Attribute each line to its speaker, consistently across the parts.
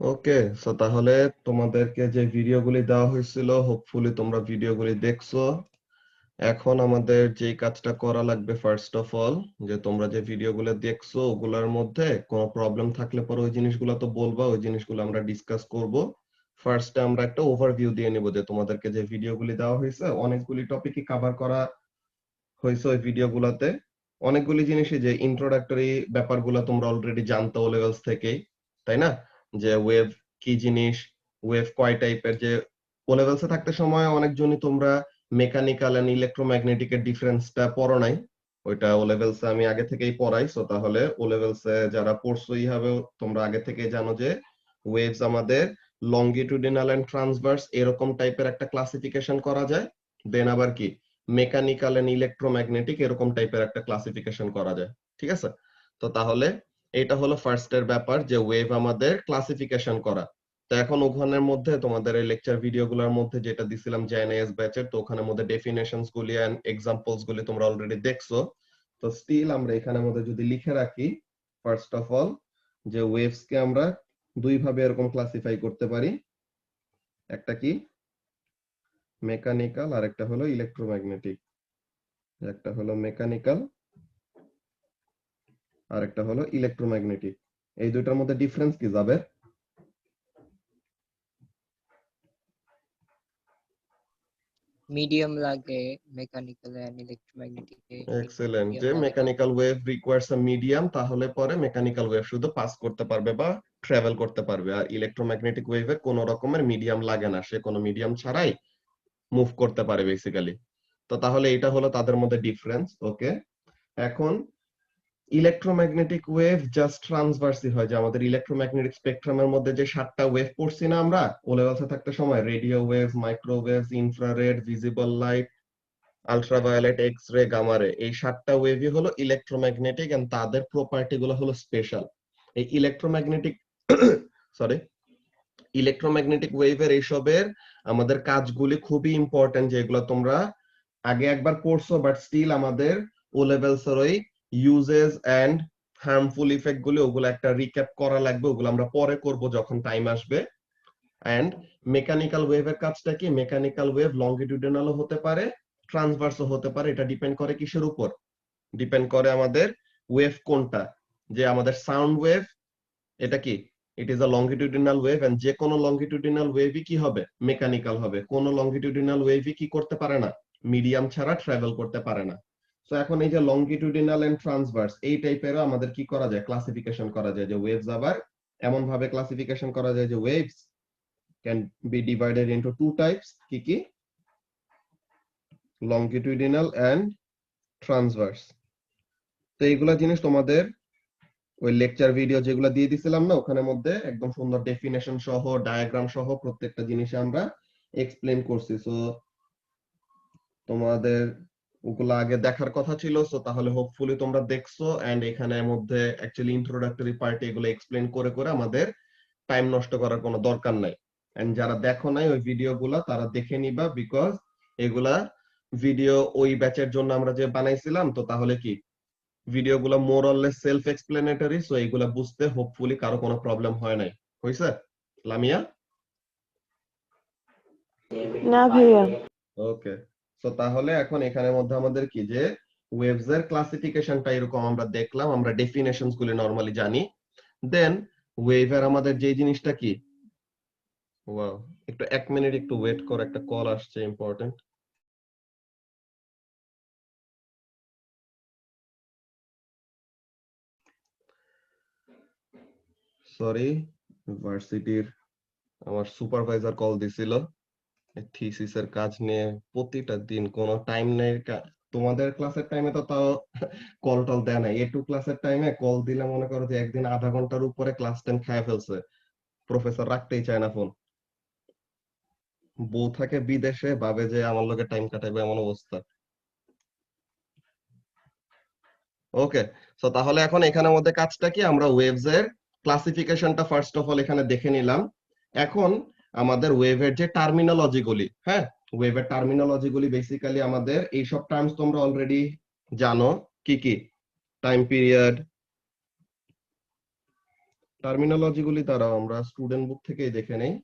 Speaker 1: ওকে, so তাহলে তোমাদেরকে যে ভিডিওগুলি দেওয়া হয়েছিল হোপফুলি তোমরা ভিডিওগুলি দেখছো। এখন আমাদের যে কাজটা করা লাগবে ফার্স্ট অফ অল, যে তোমরা যে ভিডিওগুলো দেখছো ওগুলোর মধ্যে কোনো প্রবলেম থাকলে পরে ওই জিনিসগুলো তো বলবা, ওই জিনিসগুলো আমরা ডিসকাস করব। ফার্স্টে আমরা একটা ওভারভিউ দিয়ে নিব যে তোমাদেরকে যে ভিডিওগুলি দেওয়া হয়েছে অনেকগুলি টপিকই কভার করা হয়েছে ওই ভিডিওগুলোতে। অনেকগুলি জিনিসই যে ইন্ট্রোডাক্টরি ব্যাপারগুলো তোমরা অলরেডি জানতো ও লেভেলস থেকেই, তাই না? যে ওয়েভ কি জিনিস, ওয়েভ কয় টাইপের, যে ও লেভেলসে থাকতে সময় অনেকজনই তোমরা মেকানিক্যাল এন্ড ইলেকট্রোম্যাগনেটিক এর ডিফারেন্সটা পড়ো নাই। ওইটা ও লেভেলসে আমি আগে থেকেই পড়াই, সো তাহলে ও লেভেলসে যারা পড়ছো এইভাবে তোমরা আগে থেকেই জানো যে ওয়েভস আমাদের লংগিটুডিনাল এন্ড ট্রান্সভার্স এরকম টাইপের একটা ক্লাসিফিকেশন করা যায়। দেন আবার কি মেকানিক্যাল এন্ড ইলেকট্রোম্যাগনেটিক এরকম টাইপের একটা ক্লাসিফিকেশন করা যায়। ঠিক আছে, তো তাহলে এটা হলো ফার্স্ট এর ব্যাপার যে ওয়েভ আমাদের ক্লাসিফিকেশন করা। তো এখন ওখানের মধ্যে তোমাদের এই লেকচার ভিডিওগুলোর মধ্যে যেটা দিছিলাম জেএনএস ব্যাচের, তো ওখানের মধ্যে ডেফিনেশনস গুলি এন্ড এক্সাম্পলস গুলি তোমরা অলরেডি দেখছো। তো স্টিল আমরা এখানের মধ্যে যদি লিখে রাখি ফার্স্ট অফ অল যে ওয়েভস কে আমরা দুই ভাবে এরকম ক্লাসিফাই করতে পারি, একটা কি মেকানিক্যাল আর একটা হলো ইলেকট্রোম্যাগনেটিক। একটা হলো মেকানিক্যাল আর একটা হলো ইলেকট্রোম্যাগনেটিক। এই দুইটার মধ্যে ডিফারেন্স কি যাবে?
Speaker 2: মিডিয়াম লাগে mechanical and electromagnetic
Speaker 1: excellent,
Speaker 2: medium
Speaker 1: যে
Speaker 2: লাগে না।
Speaker 1: Mechanical wave requires a medium, তাহলে পরে মেকানিক্যাল ওয়েভ শুধু পাস করতে পারবে বা ট্রাভেল করতে পারবে, আর ইলেকট্রোম্যাগনেটিক ওয়েভের কোনো রকমের মিডিয়াম লাগে না, সে কোনো মিডিয়াম ছাড়াই মুভ করতে পারে বেসিক্যালি। তো তাহলে এটা হলো তাদের মধ্যে ডিফারেন্স। ওকে, এখন ইলেকট্রোম্যাগনেটিক ওয়েভ জাস্ট ট্রান্সভার্সই হয়, যে আমাদের ইলেকট্রোম্যাগনেটিক স্পেকট্রামের মধ্যে যে 7টা ওয়েভ পড়ছি না আমরা ও লেভেলসে থাকতে সময়, radio wave, microwave, infrared, visible light, ultraviolet, X ray, gamma ray, এই 7টা ওয়েভই হলো ইলেকট্রোম্যাগনেটিক এন্ড তাদের প্রপার্টি গুলো হলো স্পেশাল। এই ইলেকট্রোম্যাগনেটিক সরি ইলেকট্রোম্যাগনেটিক ওয়েভের এইসবের আমাদের কাজগুলি খুবই ইম্পর্টেন্ট, যেগুলো তোমরা আগে একবার পড়ছো বাট স্টিল আমাদের ও লেভেলস এর ওই ইউজেস এন্ড হার্মফুল ইফেক্ট গুলো ওগুলো একটা রিক্যাপ করা লাগবে, ওগুলো আমরা পরে করব যখন টাইম আসবে। এন্ড মেকানিক্যাল ওয়েভের কাজটা কি, মেকানিক্যাল ওয়েভ লংগিটিউডিনালও হতে পারে, ট্রান্সভার্সও হতে পারে। এটা ডিপেন্ড করে কিসের উপর? ডিপেন্ড করে আমাদের ওয়েভ কোনটা। যে আমাদের সাউন্ড ওয়েভ, এটা কি, it is a longitudinal wave, and যে কোনো লংগিটিউডিনাল ওয়েভই কি হবে, মেকানিক্যাল হবে। কোন লংগিটিউডিনাল ওয়েভই কি করতে পারে না, মিডিয়াম ছাড়া ট্রাভেল করতে পারে না। তো এখন এই যে লংগিটিউডিনাল এন্ড ট্রান্সভার্স এই টাইপেরও আমাদের কি করা যায়, ক্লাসিফিকেশন করা যায়। যে ওয়েভস আবার এমন ভাবে ক্লাসিফিকেশন করা যায় যে waves can be divided into two types, কি কি, লংগিটিউডিনাল এন্ড ট্রান্সভার্স। তো এইগুলা জিনিস তোমাদের ওই লেকচার ভিডিও যেগুলো দিয়ে দিছিলাম না ওখানের মধ্যে একদম সুন্দর ডেফিনেশন সহ ডায়াগ্রাম সহ প্রত্যেকটা জিনিস আমরা এক্সপ্লেন করছি। সো তোমাদের ওগুলা আগে দেখার কথা ছিল, সো তাহলে হোপফুলি তোমরা দেখছো। এন্ড এখানে মধ্যে অ্যাকচুয়ালি ইন্ট্রোডাক্টরি পার্টি এগুলো এক্সপ্লেন করে করে আমাদের টাইম নষ্ট করার কোনো দরকার নাই। এন্ড যারা দেখো নাই ওই ভিডিওগুলা তারা দেখে নিবা, বিকজ এগুলা ভিডিও ওই ব্যাচের জন্য আমরা যে বানাইছিলাম। তো তাহলে কি ভিডিওগুলো more or less self explanatory, so এইগুলা বুঝতে হোপফুলি কারো কোনো প্রবলেম হয় নাই। হইছে লামিয়া?
Speaker 3: না ভাইয়া।
Speaker 1: ওকে, সো তাহলে এখন এখানের মধ্যে আমাদের কি, যে ওয়েভস এর ক্লাসিফিকেশনটা এরকম আমরা দেখলাম, আমরা ডেফিনেশনস গুলি নরমালি জানি। দেন ওয়েভের আমাদের যে জিনিসটা কি, ওয়াও, একটু 1 মিনিট একটু ওয়েট কর, একটা কল আসছে ইম্পর্টেন্ট। সরি, ভার্সিটির আমার সুপারভাইজার কল দিছিল থিসিসের কাজ নিয়ে। প্রতিটা দিন কোনো টাইম নেই। তোমাদের ক্লাসের টাইমে তো তাও কল টল দেয় না, এটু ক্লাসের টাইমে কল দিলে মনে করো যে একদিন আধা ঘন্টার উপরে ক্লাস টাইম খায় ফেলছে। প্রফেসর রাখতেই চায় না ফোন। বউ থাকে বিদেশে, ভাবে যে আমার লগে টাইম কাটাইবে, এমন অবস্থা। ওকে, সো তাহলে এখন এখানের মধ্যে কাজটা কি, আমরা ওয়েভস এর ক্লাসিফিকেশনটা ফার্স্ট অফ অল এখানে দেখে নিলাম। এখন আমাদের ওয়েভের যে টার্মিনোলজি গুলি, হ্যাঁ, ওয়েভের টার্মিনোলজি গুলি বেসিক্যালি আমাদের এইসব টার্মস তোমরা অলরেডি জানো। কি কি? টাইম পিরিয়ড, টার্মিনোলজি গুলি দ্বারা আমরা স্টুডেন্ট বুক থেকেই দেখে নেই।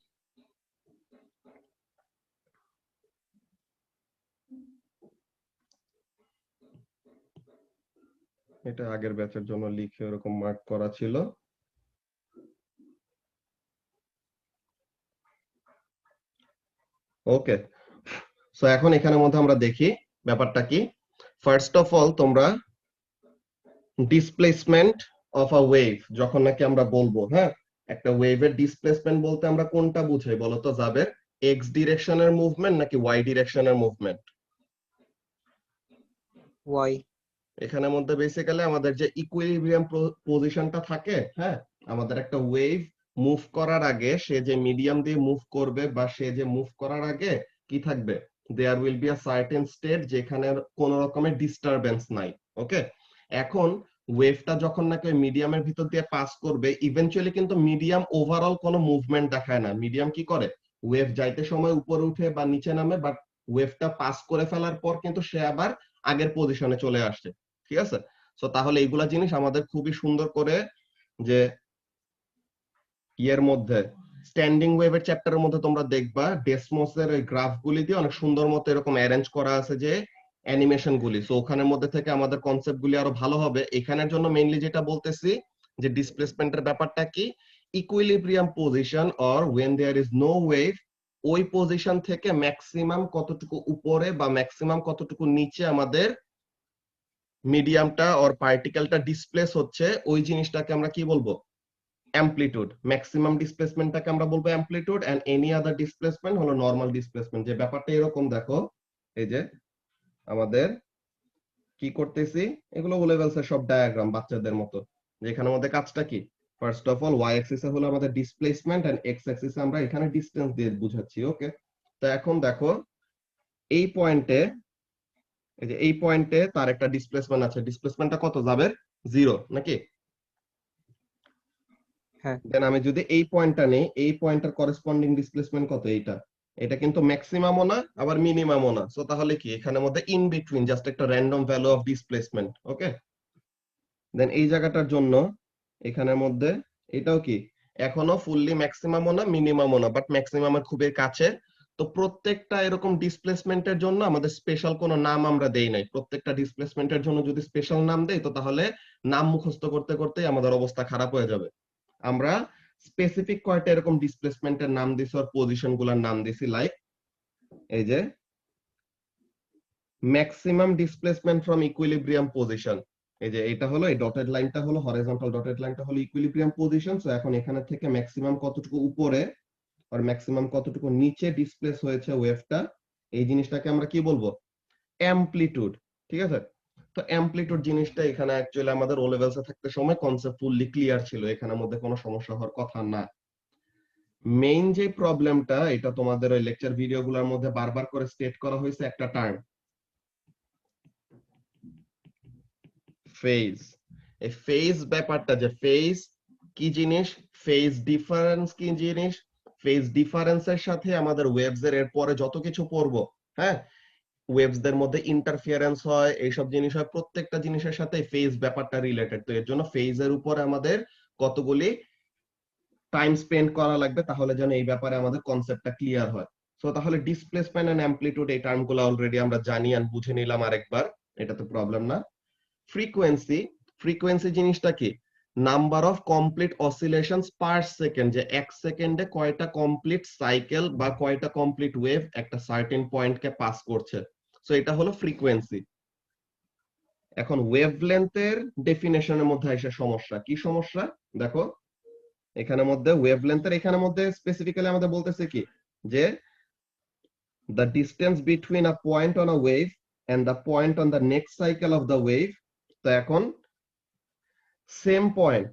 Speaker 1: এটা আগের ব্যাচের জন্য লিখে এরকম মার্ক করা ছিল। ওকে, সো এখন এখানের মধ্যে আমরা দেখি ব্যাপারটা কি। ফার্স্ট অফ অল তোমরা ডিসপ্লেসমেন্ট অফ আ ওয়েভ যখন নাকি আমরা বলবো, হ্যাঁ, একটা ওয়েভের ডিসপ্লেসমেন্ট বলতে আমরা কোনটা বুঝাই বলো তো জাবের? এক্স ডিরেকশনের মুভমেন্ট নাকি ওয়াই ডিরেকশনের মুভমেন্ট?
Speaker 2: ওয়াই।
Speaker 1: এখানের মধ্যে বেসিক্যালি আমাদের যে ইকুইলিব্রিয়াম পজিশনটা থাকে, হ্যাঁ, আমাদের একটা ওয়েভ মুভ করার আগে সে যে মিডিয়াম দিয়ে মুভ করবে বা সে যে মুভ করার আগে কি থাকবে, there will be a certain state যেখানে কোনো রকমের ডিস্টারবেন্স নাই। ওকে, এখন ওয়েভটা যখন নাকি মিডিয়ামের ভিতর দিয়ে পাস করবে, ইভেনচুয়ালি কিন্তু মিডিয়াম ওভারঅল কোনো মুভমেন্ট দেখায় না। মিডিয়াম কি করে, ওয়েভ যাইতে সময় উপরে উঠে বা নিচে নামে, বাট ওয়েভটা পাস করে ফেলার পর কিন্তু সে আবার আগের পজিশনে চলে আসছে। ঠিক আছে, সো তাহলে এইগুলা জিনিস আমাদের খুবই সুন্দর করে যে ইয়ের মধ্যে স্ট্যান্ডিং ওয়েভের চ্যাপ্টারের মধ্যে তোমরা দেখবা ডেসমোসের ওই গ্রাফ গুলি দিয়ে অনেক সুন্দর মতো এরকম অ্যারেঞ্জ করা আছে যে অ্যানিমেশন গুলি। সো ওখানের মধ্যে থেকে আমাদের কনসেপ্ট গুলি আরো ভালো হবে। এখানের জন্য মেইনলি যেটা বলতেছি যে ডিসপ্লেসমেন্টের ব্যাপারটা কি, equilibrium position or when there is no wave, ওই পজিশন থেকে ম্যাক্সিমাম কতটুকু উপরে বা ম্যাক্সিমাম কতটুকু নিচে আমাদের মিডিয়ামটা অর পার্টিকেলটা ডিসপ্লেস হচ্ছে, ওই জিনিসটাকে আমরা কি বলবো, অ্যামপ্লিটিউড। ম্যাক্সিমাম ডিসপ্লেসমেন্টটাকে আমরা বলবো amplitude, and any other displacement হলো নরমাল ডিসপ্লেসমেন্ট। যে ব্যাপারটা এরকম দেখো, এই যে আমাদের কি করতেছি, এগুলো ও লেভেলসের সব ডায়াগ্রাম বাচ্চাদের মতো। যেখানে আমাদের কাজটা কি, ফার্স্ট অফ অল ওয়াই অ্যাক্সিসে হলো আমাদের ডিসপ্লেসমেন্ট এন্ড এক্স অ্যাক্সিসে আমরা এখানে ডিসটেন্স দিয়ে বুঝাচ্ছি। ওকে, তো এখন দেখো এই পয়েন্টে, এই যে এই পয়েন্টে তার একটা ডিসপ্লেসমেন্ট আছে। ডিসপ্লেসমেন্টটা কত যাবে, 0 নাকি?
Speaker 2: হ্যাঁ।
Speaker 1: দেন আমি যদি এই পয়েন্টটা নেই, এই পয়েন্টের করেসপন্ডিং ডিসপ্লেসমেন্ট কত, এইটা। এটা কিন্তু ম্যাক্সিমামও না আবার মিনিমামও না। সো তাহলে কি এখানের মধ্যে ইন বিটুইন, জাস্ট একটা র্যান্ডম ভ্যালু অফ ডিসপ্লেসমেন্ট। ওকে, দেন এই জায়গাটার জন্য এখানের মধ্যে এটাও কি এখনো ফুললি ম্যাক্সিমামও না মিনিমামও না, বাট ম্যাক্সিমামের খুবই কাছে। তো প্রত্যেকটা এরকম ডিসপ্লেসমেন্টের জন্য আমাদের স্পেশাল কোনো নাম আমরা দেই নাই। প্রত্যেকটা ডিসপ্লেসমেন্টের জন্য যদি স্পেশাল নাম দেই তো তাহলে নাম মুখস্থ করতে করতেই আমাদের অবস্থা খারাপ হয়ে যাবে। আমরা স্পেসিফিক কয়টা এরকম ডিসপ্লেসমেন্টের নাম দিছি আর পজিশন গুলার নাম দিছি, লাইক এই যে maximum displacement from equilibrium position. এই যে এটা হলো, এই ডটেড লাইনটা হলো হরিজন্টাল, ডটেড লাইনটা হলো ইকুইলিব্রিয়াম পজিশন। সো এখন এখানে থেকে ম্যাক্সিমাম কতটুকু উপরে আর ম্যাক্সিমাম কতটুকু নিচে ডিসপ্লেস হয়েছে ওয়েভটা, এই জিনিসটাকে আমরা কি বলবো, অ্যামপ্লিটিউড। ঠিক আছে, তো অ্যামপ্লিটিউড জিনিসটা এখানে অ্যাকচুয়ালি আমাদের ও লেভেলসে থাকতে সময় কনসেপ্ট ফুললি ক্লিয়ার ছিল, এখানের মধ্যে কোনো সমস্যা হওয়ার কথা না। মেইন যে প্রবলেমটা, এটা তোমাদের ওই লেকচার ভিডিওগুলোর মধ্যে বারবার করে স্টেট করা হয়েছে একটা টার্ম, ফেজ। এই ফেজ ব্যাপারটা, যে ফেজ কি জিনিস, ফেজ ডিফারেন্স কি জিনিস, ফেজ ডিফারেন্সের সাথে আমাদের ওয়েভস এর পরে যত কিছু পড়বো, হ্যাঁ, ওয়েভস দের মধ্যে ইন্টারফিয়ারেন্স হয়, এইসব জিনিস হয়, প্রত্যেকটা জিনিসের সাথে ফেজ ব্যাপারটা রিলেটেড। তো এর জন্য ফেজের উপরে আমাদের কতগুলি টাইম স্পেন্ড করা লাগবে, তাহলে যেন এই ব্যাপারে আমাদের কনসেপ্টটা ক্লিয়ার হয়। সো তাহলে ডিসপ্লেসমেন্ট এন্ড অ্যামপ্লিটিউড এই টার্মগুলো অলরেডি আমরা জানি আর বুঝে নিলাম আরেকবার, এটা তো প্রবলেম না। ফ্রিকোয়েন্সি, ফ্রিকোয়েন্সি জিনিসটা কি, number of complete অসিলেশনস per second, যে এক সেকেন্ডে কয়টা কমপ্লিট সাইকেল বা কয়টা কমপ্লিট ওয়েভ একটা সার্টেন পয়েন্টকে পাস করছে। সো এটা হলো ফ্রিকোয়েন্সি। এখন ওয়েভলেন্থের ডেফিনেশনের মধ্যে এসে সমস্যা, কি সমস্যা দেখো, এখানের মধ্যে ওয়েভলেন্থের এখানের মধ্যে স্পেসিফিক্যালি আমাদের বলতেছে কি, যে the distance between a point on a wave and the point on the next cycle of the wave। তো এখন same point,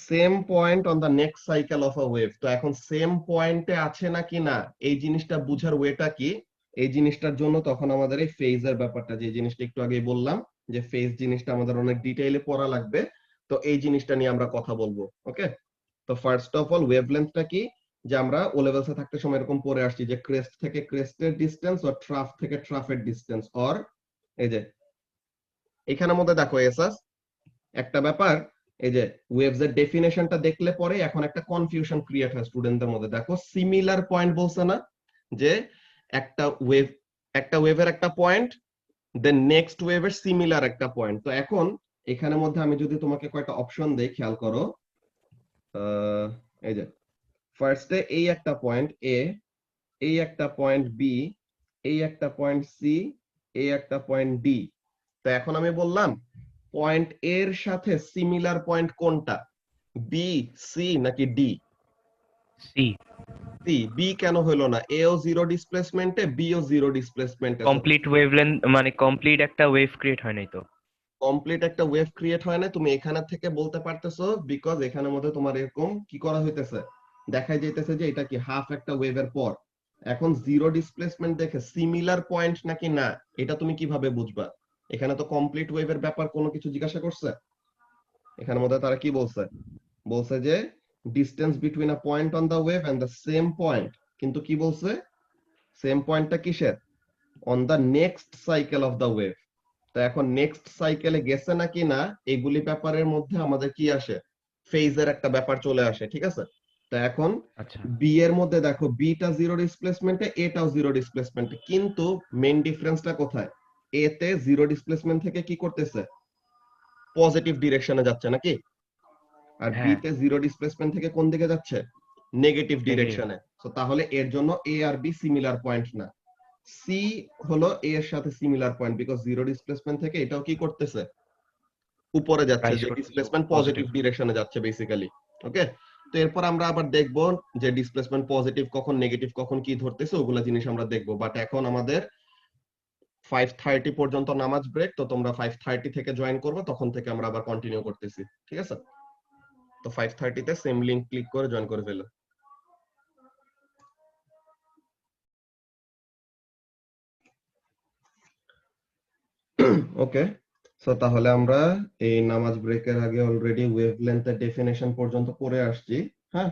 Speaker 1: same point on the next cycle of a wave, তো এখন সেম পয়েন্টে আছে নাকি না এই জিনিসটা বুঝার ওয়েটা কি, এই জিনিসটার জন্য তখন আমাদের এই ফেজের ব্যাপারটা, যে জিনিসটা একটু আগেই বললাম যে ফেজ জিনিসটা আমাদের অনেক ডিটেইলে পড়া লাগবে। তো এই জিনিসটা নিয়ে আমরা কথা বলবো। ওকে, তো ফার্স্ট অফ অল ওয়েভলেন্থটা কি, যে আমরা ও লেভেলসে থাকতে সময় এরকম পড়ে আসছি যে ক্রেস্ট থেকে ক্রেস্টের ডিসটেন্স অর ট্রাফ থেকে ট্রাফের ডিসটেন্স, অর এই যে এখানের মধ্যে দেখো এসাস একটা ব্যাপার, এই যে ওয়েভস এর ডেফিনেশনটা দেখলে পরে এখন একটা কনফিউশন ক্রিয়েট হয় স্টুডেন্টদের মধ্যে। দেখো সিমিলার পয়েন্ট বলছে না, যে একটা ওয়েভ, একটা ওয়েভের একটা পয়েন্ট, দেন নেক্সট ওয়েভের সিমিলার একটা পয়েন্ট। তো এখন এখানের মধ্যে আমি যদি তোমাকে কয়েকটা অপশন দেই, খেয়াল করো। এই যে ফার্স্টে এই একটা পয়েন্ট এ, এই একটা পয়েন্ট বি, এই একটা পয়েন্ট সি, এই একটা পয়েন্ট ডি। তো এখন আমি বললাম পয়েন্ট এর সাথে সিমিলার পয়েন্ট কোনটা, বি, সি নাকি ডি?
Speaker 3: সি।
Speaker 1: সি। বি কেন হলো না? এ ও জিরো ডিসপ্লেসমেন্টে, বি ও জিরো ডিসপ্লেসমেন্টে।
Speaker 3: কমপ্লিট ওয়েভলেন্থ মানে কমপ্লিট একটা ওয়েভ ক্রিয়েট হয় নাই তো।
Speaker 1: কমপ্লিট একটা ওয়েভ ক্রিয়েট হয় না তুমি এখানে থেকে বলতে পারতেছো, বিকজ এখানের মধ্যে তোমার এরকম কি করা হইতেছে, দেখাই যাইতেছে যে এটা কি হাফ একটা ওয়েভের পর। এখন জিরো ডিসপ্লেসমেন্ট দেখে সিমিলার পয়েন্ট নাকি না, এটা তুমি কিভাবে বুঝবা? এখানে তো কমপ্লিট ওয়েভের ব্যাপার কোনো কিছু জিজ্ঞাসা করছে। এখানের মধ্যে তারা কি বলছে, বলছে যে distance between a point on the wave and the same point. কিন্তু কি বলছে, সেম পয়েন্টটা কিসের? On the next cycle of the wave. তো এখন নেক্সট সাইকেলে গেছে নাকি না, এগুলি ব্যাপারের মধ্যে আমাদের কি আসে, ফেজের একটা ব্যাপার চলে আসে, ঠিক আছে? তো এখন
Speaker 3: আচ্ছা
Speaker 1: বি এর মধ্যে দেখো বিটা জিরো ডিসপ্লেসমেন্টে, এটাও জিরো ডিসপ্লেসমেন্টে, কিন্তু মেইন ডিফারেন্সটা কোথায়? এ তে জিরো ডিসপ্লেসমেন্ট থেকে কি করতেছে, পজিটিভ ডিরেকশনে যাচ্ছে নাকি? আর বি
Speaker 3: হ্যাঁ
Speaker 1: তে জিরো ডিসপ্লেসমেন্ট থেকে কোন দিকে যাচ্ছে, নেগেটিভ
Speaker 3: নেগেটিভ।
Speaker 1: ডিরেকশনে। তো তাহলে এর জন্য এ আর বি সিমিলার পয়েন্ট না। সি হলো এ এর সাথে similar point, because zero displacement থেকে এটাও কি করতেছে, উপরে যাচ্ছে,
Speaker 3: রাইজ
Speaker 1: যে
Speaker 3: করতেছে
Speaker 1: ডিসপ্লেসমেন্ট পজিটিভ
Speaker 3: পজিটিভ।
Speaker 1: ডিরেকশনে যাচ্ছে বেসিক্যালি। ওকে, তো এরপর আমরা আবার দেখবো যে ডিসপ্লেসমেন্ট পজিটিভ কখন, নেগেটিভ কখন, কি ধরতেছে, ওগুলা জিনিস আমরা দেখবো। বাট এখন আমাদের 5:30 পর্যন্ত নামাজ ব্রেক, তো তোমরা 5:30 থেকে জয়েন করবে, তখন থেকে আমরা আবার কন্টিনিউ করতেছি, ঠিক আছে? তো 5:30 তে সেম লিংক ক্লিক করে জয়েন করে ফেলো। ওকে, সো তাহলে আমরা এই নামাজ ব্রেকের আগে অলরেডি ওয়েভলেন্থের ডেফিনেশন পর্যন্ত পড়ে আসছি। হ্যাঁ,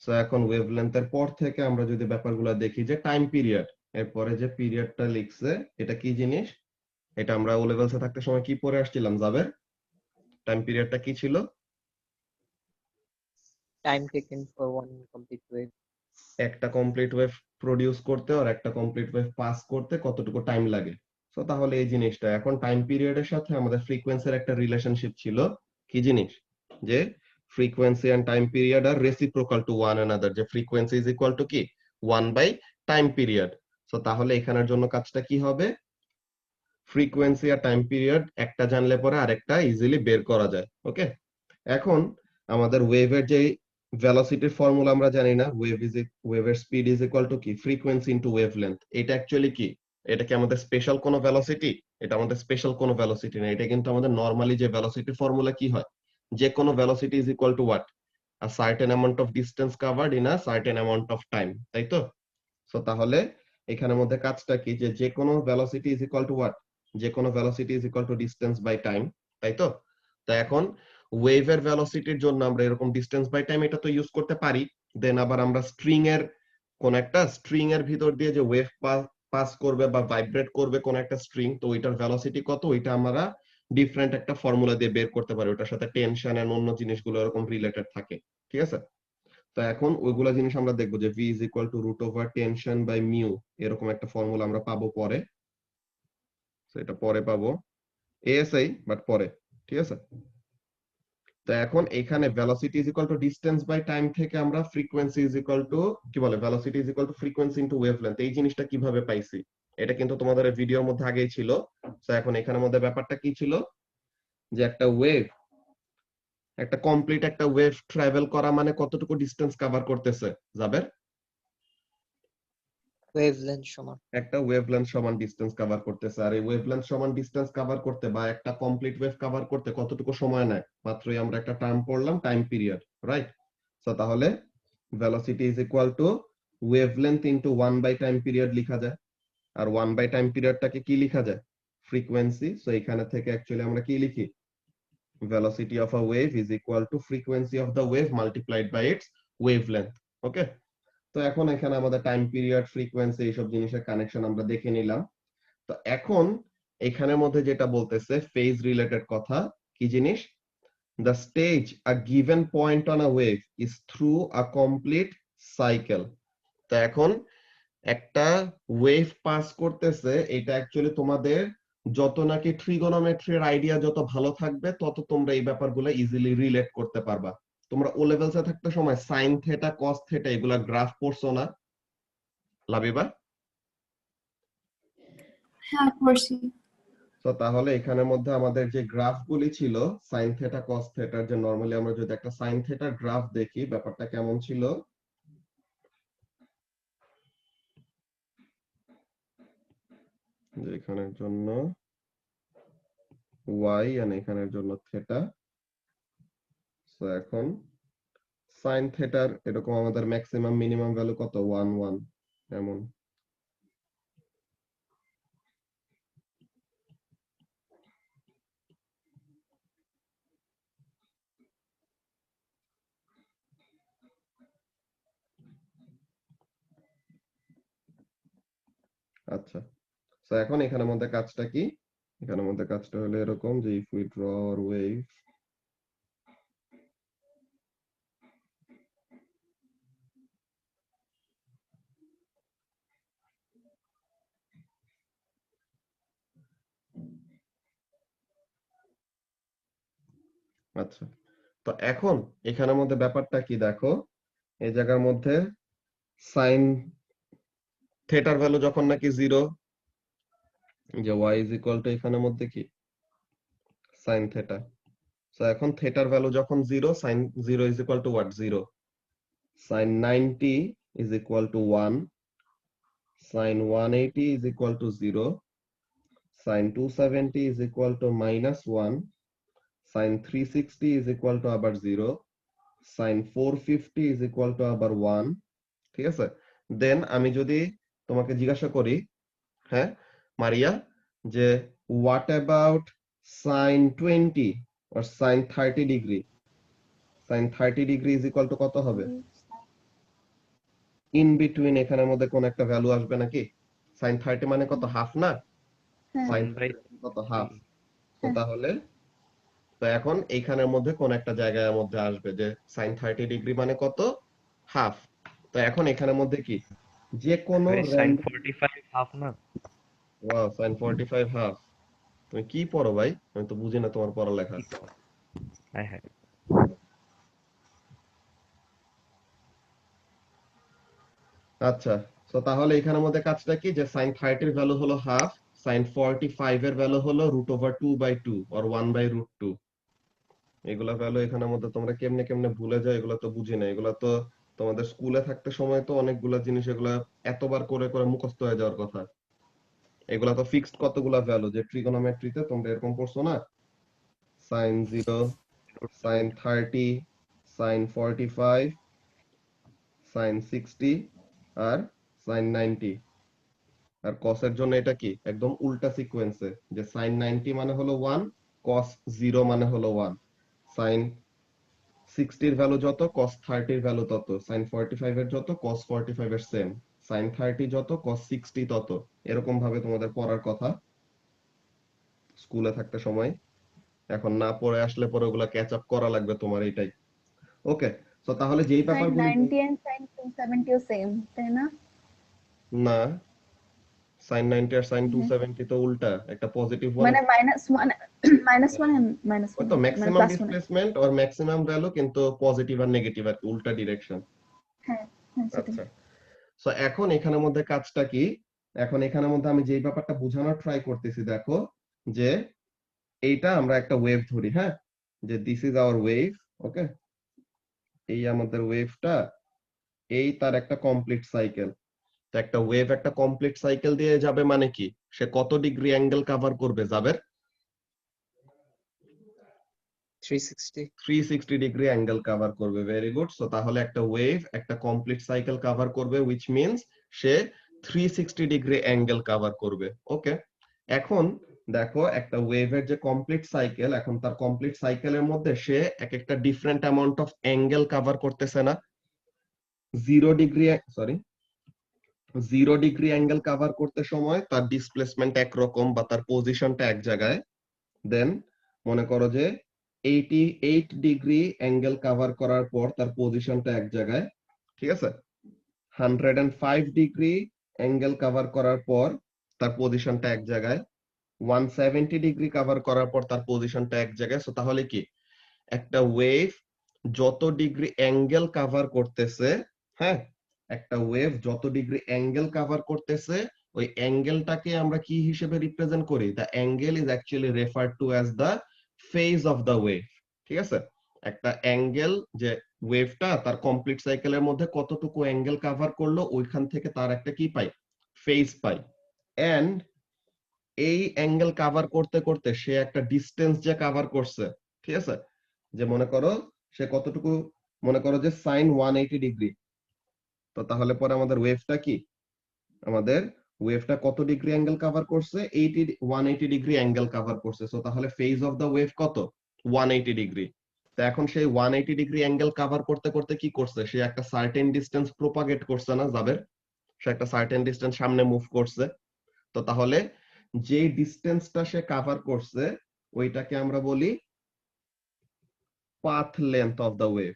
Speaker 1: সো এখন ওয়েভলেন্থের পর থেকে আমরা যদি ব্যাপারগুলো দেখি, যে টাইম পিরিয়ড, এরপরে যে পিরিয়ডটা লিখছে এটা কি জিনিস, এটা আমরা ও লেভেলসে থাকতে সময় কি পড়ে আসছিলাম জাবের? টাইম পিরিয়ডটা কি ছিল?
Speaker 2: Time taken for one complete wave.
Speaker 1: একটা কমপ্লিট ওয়েভ প্রডিউস করতে আর একটা কমপ্লিট ওয়েভ পাস করতে কতটুকু টাইম লাগে। তো তাহলে এই জিনিসটা এখন টাইম পিরিয়ডের সাথে আমাদের ফ্রিকোয়েন্সির একটা রিলেশনশিপ ছিল। কি জিনিস, যে frequency and time period are reciprocal to one another, যে ফ্রিকোয়েন্সি ইজ ইকুয়াল টু কি 1/টাইম পিরিয়ড। তো তাহলে এখানের জন্য কাজটা কি হবে, ফ্রিকোয়েন্সি আর টাইম পিরিয়ড একটা জানলে পরে আরেকটা ইজিলি বের করা যায়। ওকে, এখন আমাদের ওয়েভের যে ভেলোসিটির ফর্মুলা আমরা জানি না, ওয়েভের স্পিড ইজ ইকুয়াল টু কি ফ্রিকোয়েন্সি ইনটু ওয়েভলেন্থ। এটা অ্যাকচুয়ালি কি, এটা কি আমাদের স্পেশাল কোনো ভেলোসিটি? এটা আমাদের স্পেশাল কোনো ভেলোসিটি না, এটা কিন্তু আমাদের নরমালি যে ভেলোসিটি ফর্মুলা কি হয়, যে কোনো velocity is equal to what, a certain amount of distance covered in a certain amount of time, তাই তো? সো তাহলে এখানের মধ্যে কাজটা কি, যে যে কোনো velocity is equal to what, যে কোনো velocity is equal to distance by time, তাই তো? তো এখন ওয়েভের ভেলোসিটির জন্য আমরা এরকম ডিসটেন্স বাই টাইম এটা তো ইউজ করতে পারি। দেন আবার আমরা স্ট্রিং এর, কোন একটা স্ট্রিং এর ভিতর দিয়ে যে ওয়েভ পাস করবে বা ভাইব্রেট করবে কোন একটা স্ট্রিং, তো ওইটার ভেলোসিটি কত, ওইটা আমরা ডিফারেন্ট একটা ফর্মুলা দিয়ে বের করতে পারি, ওটার সাথে টেনশন এন্ড অন্য জিনিসগুলো এরকম রিলেটেড থাকে, ঠিক আছে? তো এখন ওইগুলা জিনিস আমরা দেখবো, যে v is equal to root over tension by mu, এরকম একটা ফর্মুলা আমরা পাবো পরে। তো এটা পরে পাবো, এএসআই বাট পরে, ঠিক আছে? তো এখন এখানে velocity is equal to distance by time থেকে আমরা ফ্রিকোয়েন্সি ইজ ইকুয়াল টু কি বলে, velocity is equal to frequency into wavelength, এই জিনিসটা কিভাবে পাইছি? এটা কিন্তু তোমাদের ভিডিওর মধ্যে আগেই ছিল। তো এখন এখানের মধ্যে ব্যাপারটা কি ছিল, যে একটা ওয়েভ, একটা কমপ্লিট একটা ওয়েভ ট্রাভেল করা মানে কতটুকু ডিসটেন্স কভার করতেছে জাবের?
Speaker 2: Wavelength সমান।
Speaker 1: একটা ওয়েভলেন্থ সমান ডিসটেন্স কভার করতেছে। আর এই ওয়েভলেন্থ সমান ডিসটেন্স কভার করতে বা একটা কমপ্লিট ওয়েভ কভার করতে কতটুকু সময় নেয়, মাত্রই আমরা একটা টার্ম পড়লাম, টাইম পিরিয়ড, রাইট? সো তাহলে velocity is equal to wavelength into 1/টাইম পিরিয়ড লিখা যায়। আর 1/টাইম পিরিয়ডটাকে কি লিখা যায়, ফ্রিকোয়েন্সি। সো এখানে থেকে অ্যাকচুয়ালি আমরা কি লিখি, velocity of a wave is equal to frequency of the wave multiplied by its wavelength. ওকে, তো এখন এখানে আমাদের টাইম পিরিয়ড, ফ্রিকোয়েন্সি, এইসব জিনিসের কানেকশন আমরা দেখে নিলাম। তো এখন এখানের মধ্যে যেটা বলতেছে ফেজ রিলেটেড কথা, কি জিনিস, the stage a given point on a wave is through a complete cycle. তো এখন একটা ওয়েভ পাস করতেছে, এটা অ্যাকচুয়ালি তোমাদের যত নাকি ট্রিগোনোমেট্রির আইডিয়া যত ভালো থাকবে তত তোমরা এই ব্যাপারগুলো ইজিলি রিলেট করতে পারবা। তোমরা ও লেভেলসে থাকতে সময় সাইন থেটা কস থেটা এগুলা গ্রাফ পড়ছো না লাবিবা?
Speaker 4: হ্যাঁ পড়ছি।
Speaker 1: তো তাহলে এখানের মধ্যে আমাদের যে গ্রাফগুলি ছিল সাইন থেটা কস থেটার, যে নরমালি আমরা যদি একটা সাইন থেটার গ্রাফ দেখি ব্যাপারটা কেমন ছিল, যে এখানের জন্য y আর এখানের জন্য থেটা। সো এখন সাইন থেটার এরকম আমাদের ম্যাক্সিমাম মিনিমাম ভ্যালু কত 1 1 এমন। আচ্ছা, সো এখন এখানের মধ্যে কাজটা কি, এখানের মধ্যে কাজটা হলো এরকম যে if we draw hour wave, আচ্ছা তো এখন এখানের মধ্যে ব্যাপারটা কি দেখো, এই জায়গার মধ্যে সাইন থেটার ভ্যালু যখন নাকি 0, যে y ইজ ইকুয়াল টু এখানের মধ্যে কি সাইন থেটা। সো এখন থেটার ভ্যালু যখন 0, sine 0 is equal to what 0, sine 90 is equal to 1, sine 180 is equal to 0, sine 270 is equal to -1, sine 360 is equal to আবার 0, sign 450 is equal to আবার 1। ঠিক আছে, দেন আমি যদি তোমাকে জিজ্ঞাসা করি, হ্যাঁ মারিয়া, যে what about sine 20 or sine 30 degree, sine 30 degree is equal to কত হবে? ইন বিটুইন এখানের মধ্যে কোন একটা ভ্যালু আসবে নাকি? সাইন 30 মানে কত হাফ না? সাইন কত হাফ। তো তাহলে তো এখন এইখানের মধ্যে কোন একটা জায়গার মধ্যে আসবে যে সাইন 30 ডিগ্রি মানে কত হাফ। তো এখন এখানের মধ্যে কি যে কোন
Speaker 3: সাইন 45 হাফ না?
Speaker 1: Wow, sine 45 half. তুমি কি পড়ো ভাই? আমি তো বুঝি না তোমার পড়ালেখা।
Speaker 3: হ্যাঁ হ্যাঁ।
Speaker 1: আচ্ছা, তো তাহলে এখানের মধ্যে কাজটা কি, যে সাইন 30 এর ভ্যালু হলো হাফ, সাইন 45 এর ভ্যালু হলো √2/2 or 1/√2। এগুলা ভ্যালু এখানের মধ্যে তোমরা কেমনে কেমনে ভুলে যাও, এগুলা তো বুঝি না। এগুলা তো তোমাদের স্কুলে থাকতে সময় তো অনেকগুলা জিনিস এগুলা এতবার করে করে মুখস্থ হয়ে যাওয়ার কথা। এগুলা তো ফিক্সড কতগুলা ভ্যালু, যে ট্রিগোনোমেট্রিতে তোমরা এরকম পড়ছো না, সাইন 0, সাইন 30, সাইন 45, সাইন 60 আর সাইন 90। আর কসের জন্য এটা কি একদম উল্টা সিকোয়েন্সে, যে সাইন 90 মানে হলো 1, কস 0 মানে হলো 1, সাইন 60 এর ভ্যালু যত কস 30 এর ভ্যালু তত, সাইন 45 এর যত কস 45 এর সেম, সাইন 30 যত কস 60 তত। এরকম ভাবে তোমাদের পড়ার কথা স্কুলে থাকতে সময়। এখন না পড়ে আসলে পরে ওগুলা ক্যাচ আপ করা লাগবে তোমার, এটাই। ওকে, তো তাহলে যেই
Speaker 4: sin
Speaker 1: ব্যাপারগুলো
Speaker 4: 90 and sin 270 ও সেম, তাই না?
Speaker 1: না, সাইন 90 আর সাইন 270 তো উল্টা, একটা পজিটিভ
Speaker 4: মানে
Speaker 1: ওয়ান,
Speaker 4: -1 and
Speaker 1: ওই তো
Speaker 4: -1 মানে
Speaker 1: ম্যাক্সিমাম
Speaker 4: +1।
Speaker 1: ডিসপ্লেসমেন্ট আর ম্যাক্সিমাম ভ্যালু কিন্তু পজিটিভ আর নেগেটিভ আর উল্টা ডিরেকশন।
Speaker 4: হ্যাঁ হ্যাঁ সেটাই।
Speaker 1: আচ্ছা, সো এখন এখানের মধ্যে কাজটা কি, এখন এখানের মধ্যে আমি যেই ব্যাপারটা বোঝানোর ট্রাই করতেছি দেখো, যে এইটা আমরা একটা ওয়েভ ধরি, হ্যাঁ, যে দিস ইজ আওয়ার ওয়েভ। ওকে, এই আমাদের ওয়েভটা, এই তার একটা কমপ্লিট সাইকেল। তো একটা ওয়েভ একটা কমপ্লিট সাইকেল দিয়ে যাবে মানে কি, সে কত ডিগ্রি অ্যাঙ্গেল কভার করবে? যাবে 360 ডিগ্রি অ্যাঙ্গেল কভার করবে। Very good. সো তাহলে একটা ওয়েভ একটা কমপ্লিট সাইকেল কভার করবে, which means say 360 degree angle cover করবে। ওকে, এখন দেখো একটা ওয়েভের যে কমপ্লিট সাইকেল, এখন তার কমপ্লিট সাইকেলের মধ্যে সে এক একটা different amount of angle cover করতেছে না? 0 ডিগ্রি অ্যাঙ্গেল কভার করতে সময় তার ডিসপ্লেসমেন্ট একরকম বা তার পজিশনটা এক জায়গায়। দেন মনে করো যে 88 ডিগ্রি অ্যাঙ্গেল কভার করার পর তার পজিশনটা এক জায়গায়, ঠিক আছে? 105 ডিগ্রি অ্যাঙ্গেল কভার করার পর তার পজিশনটা এক জায়গায়, 170 ডিগ্রি কভার করার পর তার পজিশনটা এক জায়গায়। সো তাহলে কি একটা ওয়েভ যত ডিগ্রি অ্যাঙ্গেল কভার করতেছে, হ্যাঁ, একটা ওয়েভ যত ডিগ্রি অ্যাঙ্গেল কভার করতেছে ওই অ্যাঙ্গেলটাকে আমরা কি হিসেবে রিপ্রেজেন্ট করি? The angle is actually referred to as the phase of the wave, ঠিক আছে? একটা অ্যাঙ্গেল যে ওয়েভটা তার কমপ্লিট সাইকেলের মধ্যে কতটুকু অ্যাঙ্গেল কভার করলো ওইখান থেকে তার একটা কি পাই? ফেজ পাই। এন্ড এই অ্যাঙ্গেল কভার করতে করতে সে একটা ডিস্টেন্স যে কভার করছে, ঠিক আছে? যে মনে করো সে কতটুকু, মনে করো যে সাইন 180 ডিগ্রি, তো তাহলে পরে আমাদের ওয়েভটা কি, আমাদের ওয়েভটা কত ডিগ্রি অ্যাঙ্গেল কভার করছে? 180 ডিগ্রি অ্যাঙ্গেল কভার করছে। সো তাহলে ফেজ অফ দ্য ওয়েভ কত? 180 ডিগ্রি। তো এখন সেই 180 ডিগ্রি অ্যাঙ্গেল কভার করতে করতে কি করছে? সে একটা সার্টেন ডিস্টেন্স প্রপাগেট করছে না জাবের? সে একটা সার্টেন ডিস্টেন্স সামনে মুভ করছে। তো তাহলে যে ডিস্টেন্সটা সে কভার করছে ওইটাকে আমরা বলি path length of the wave.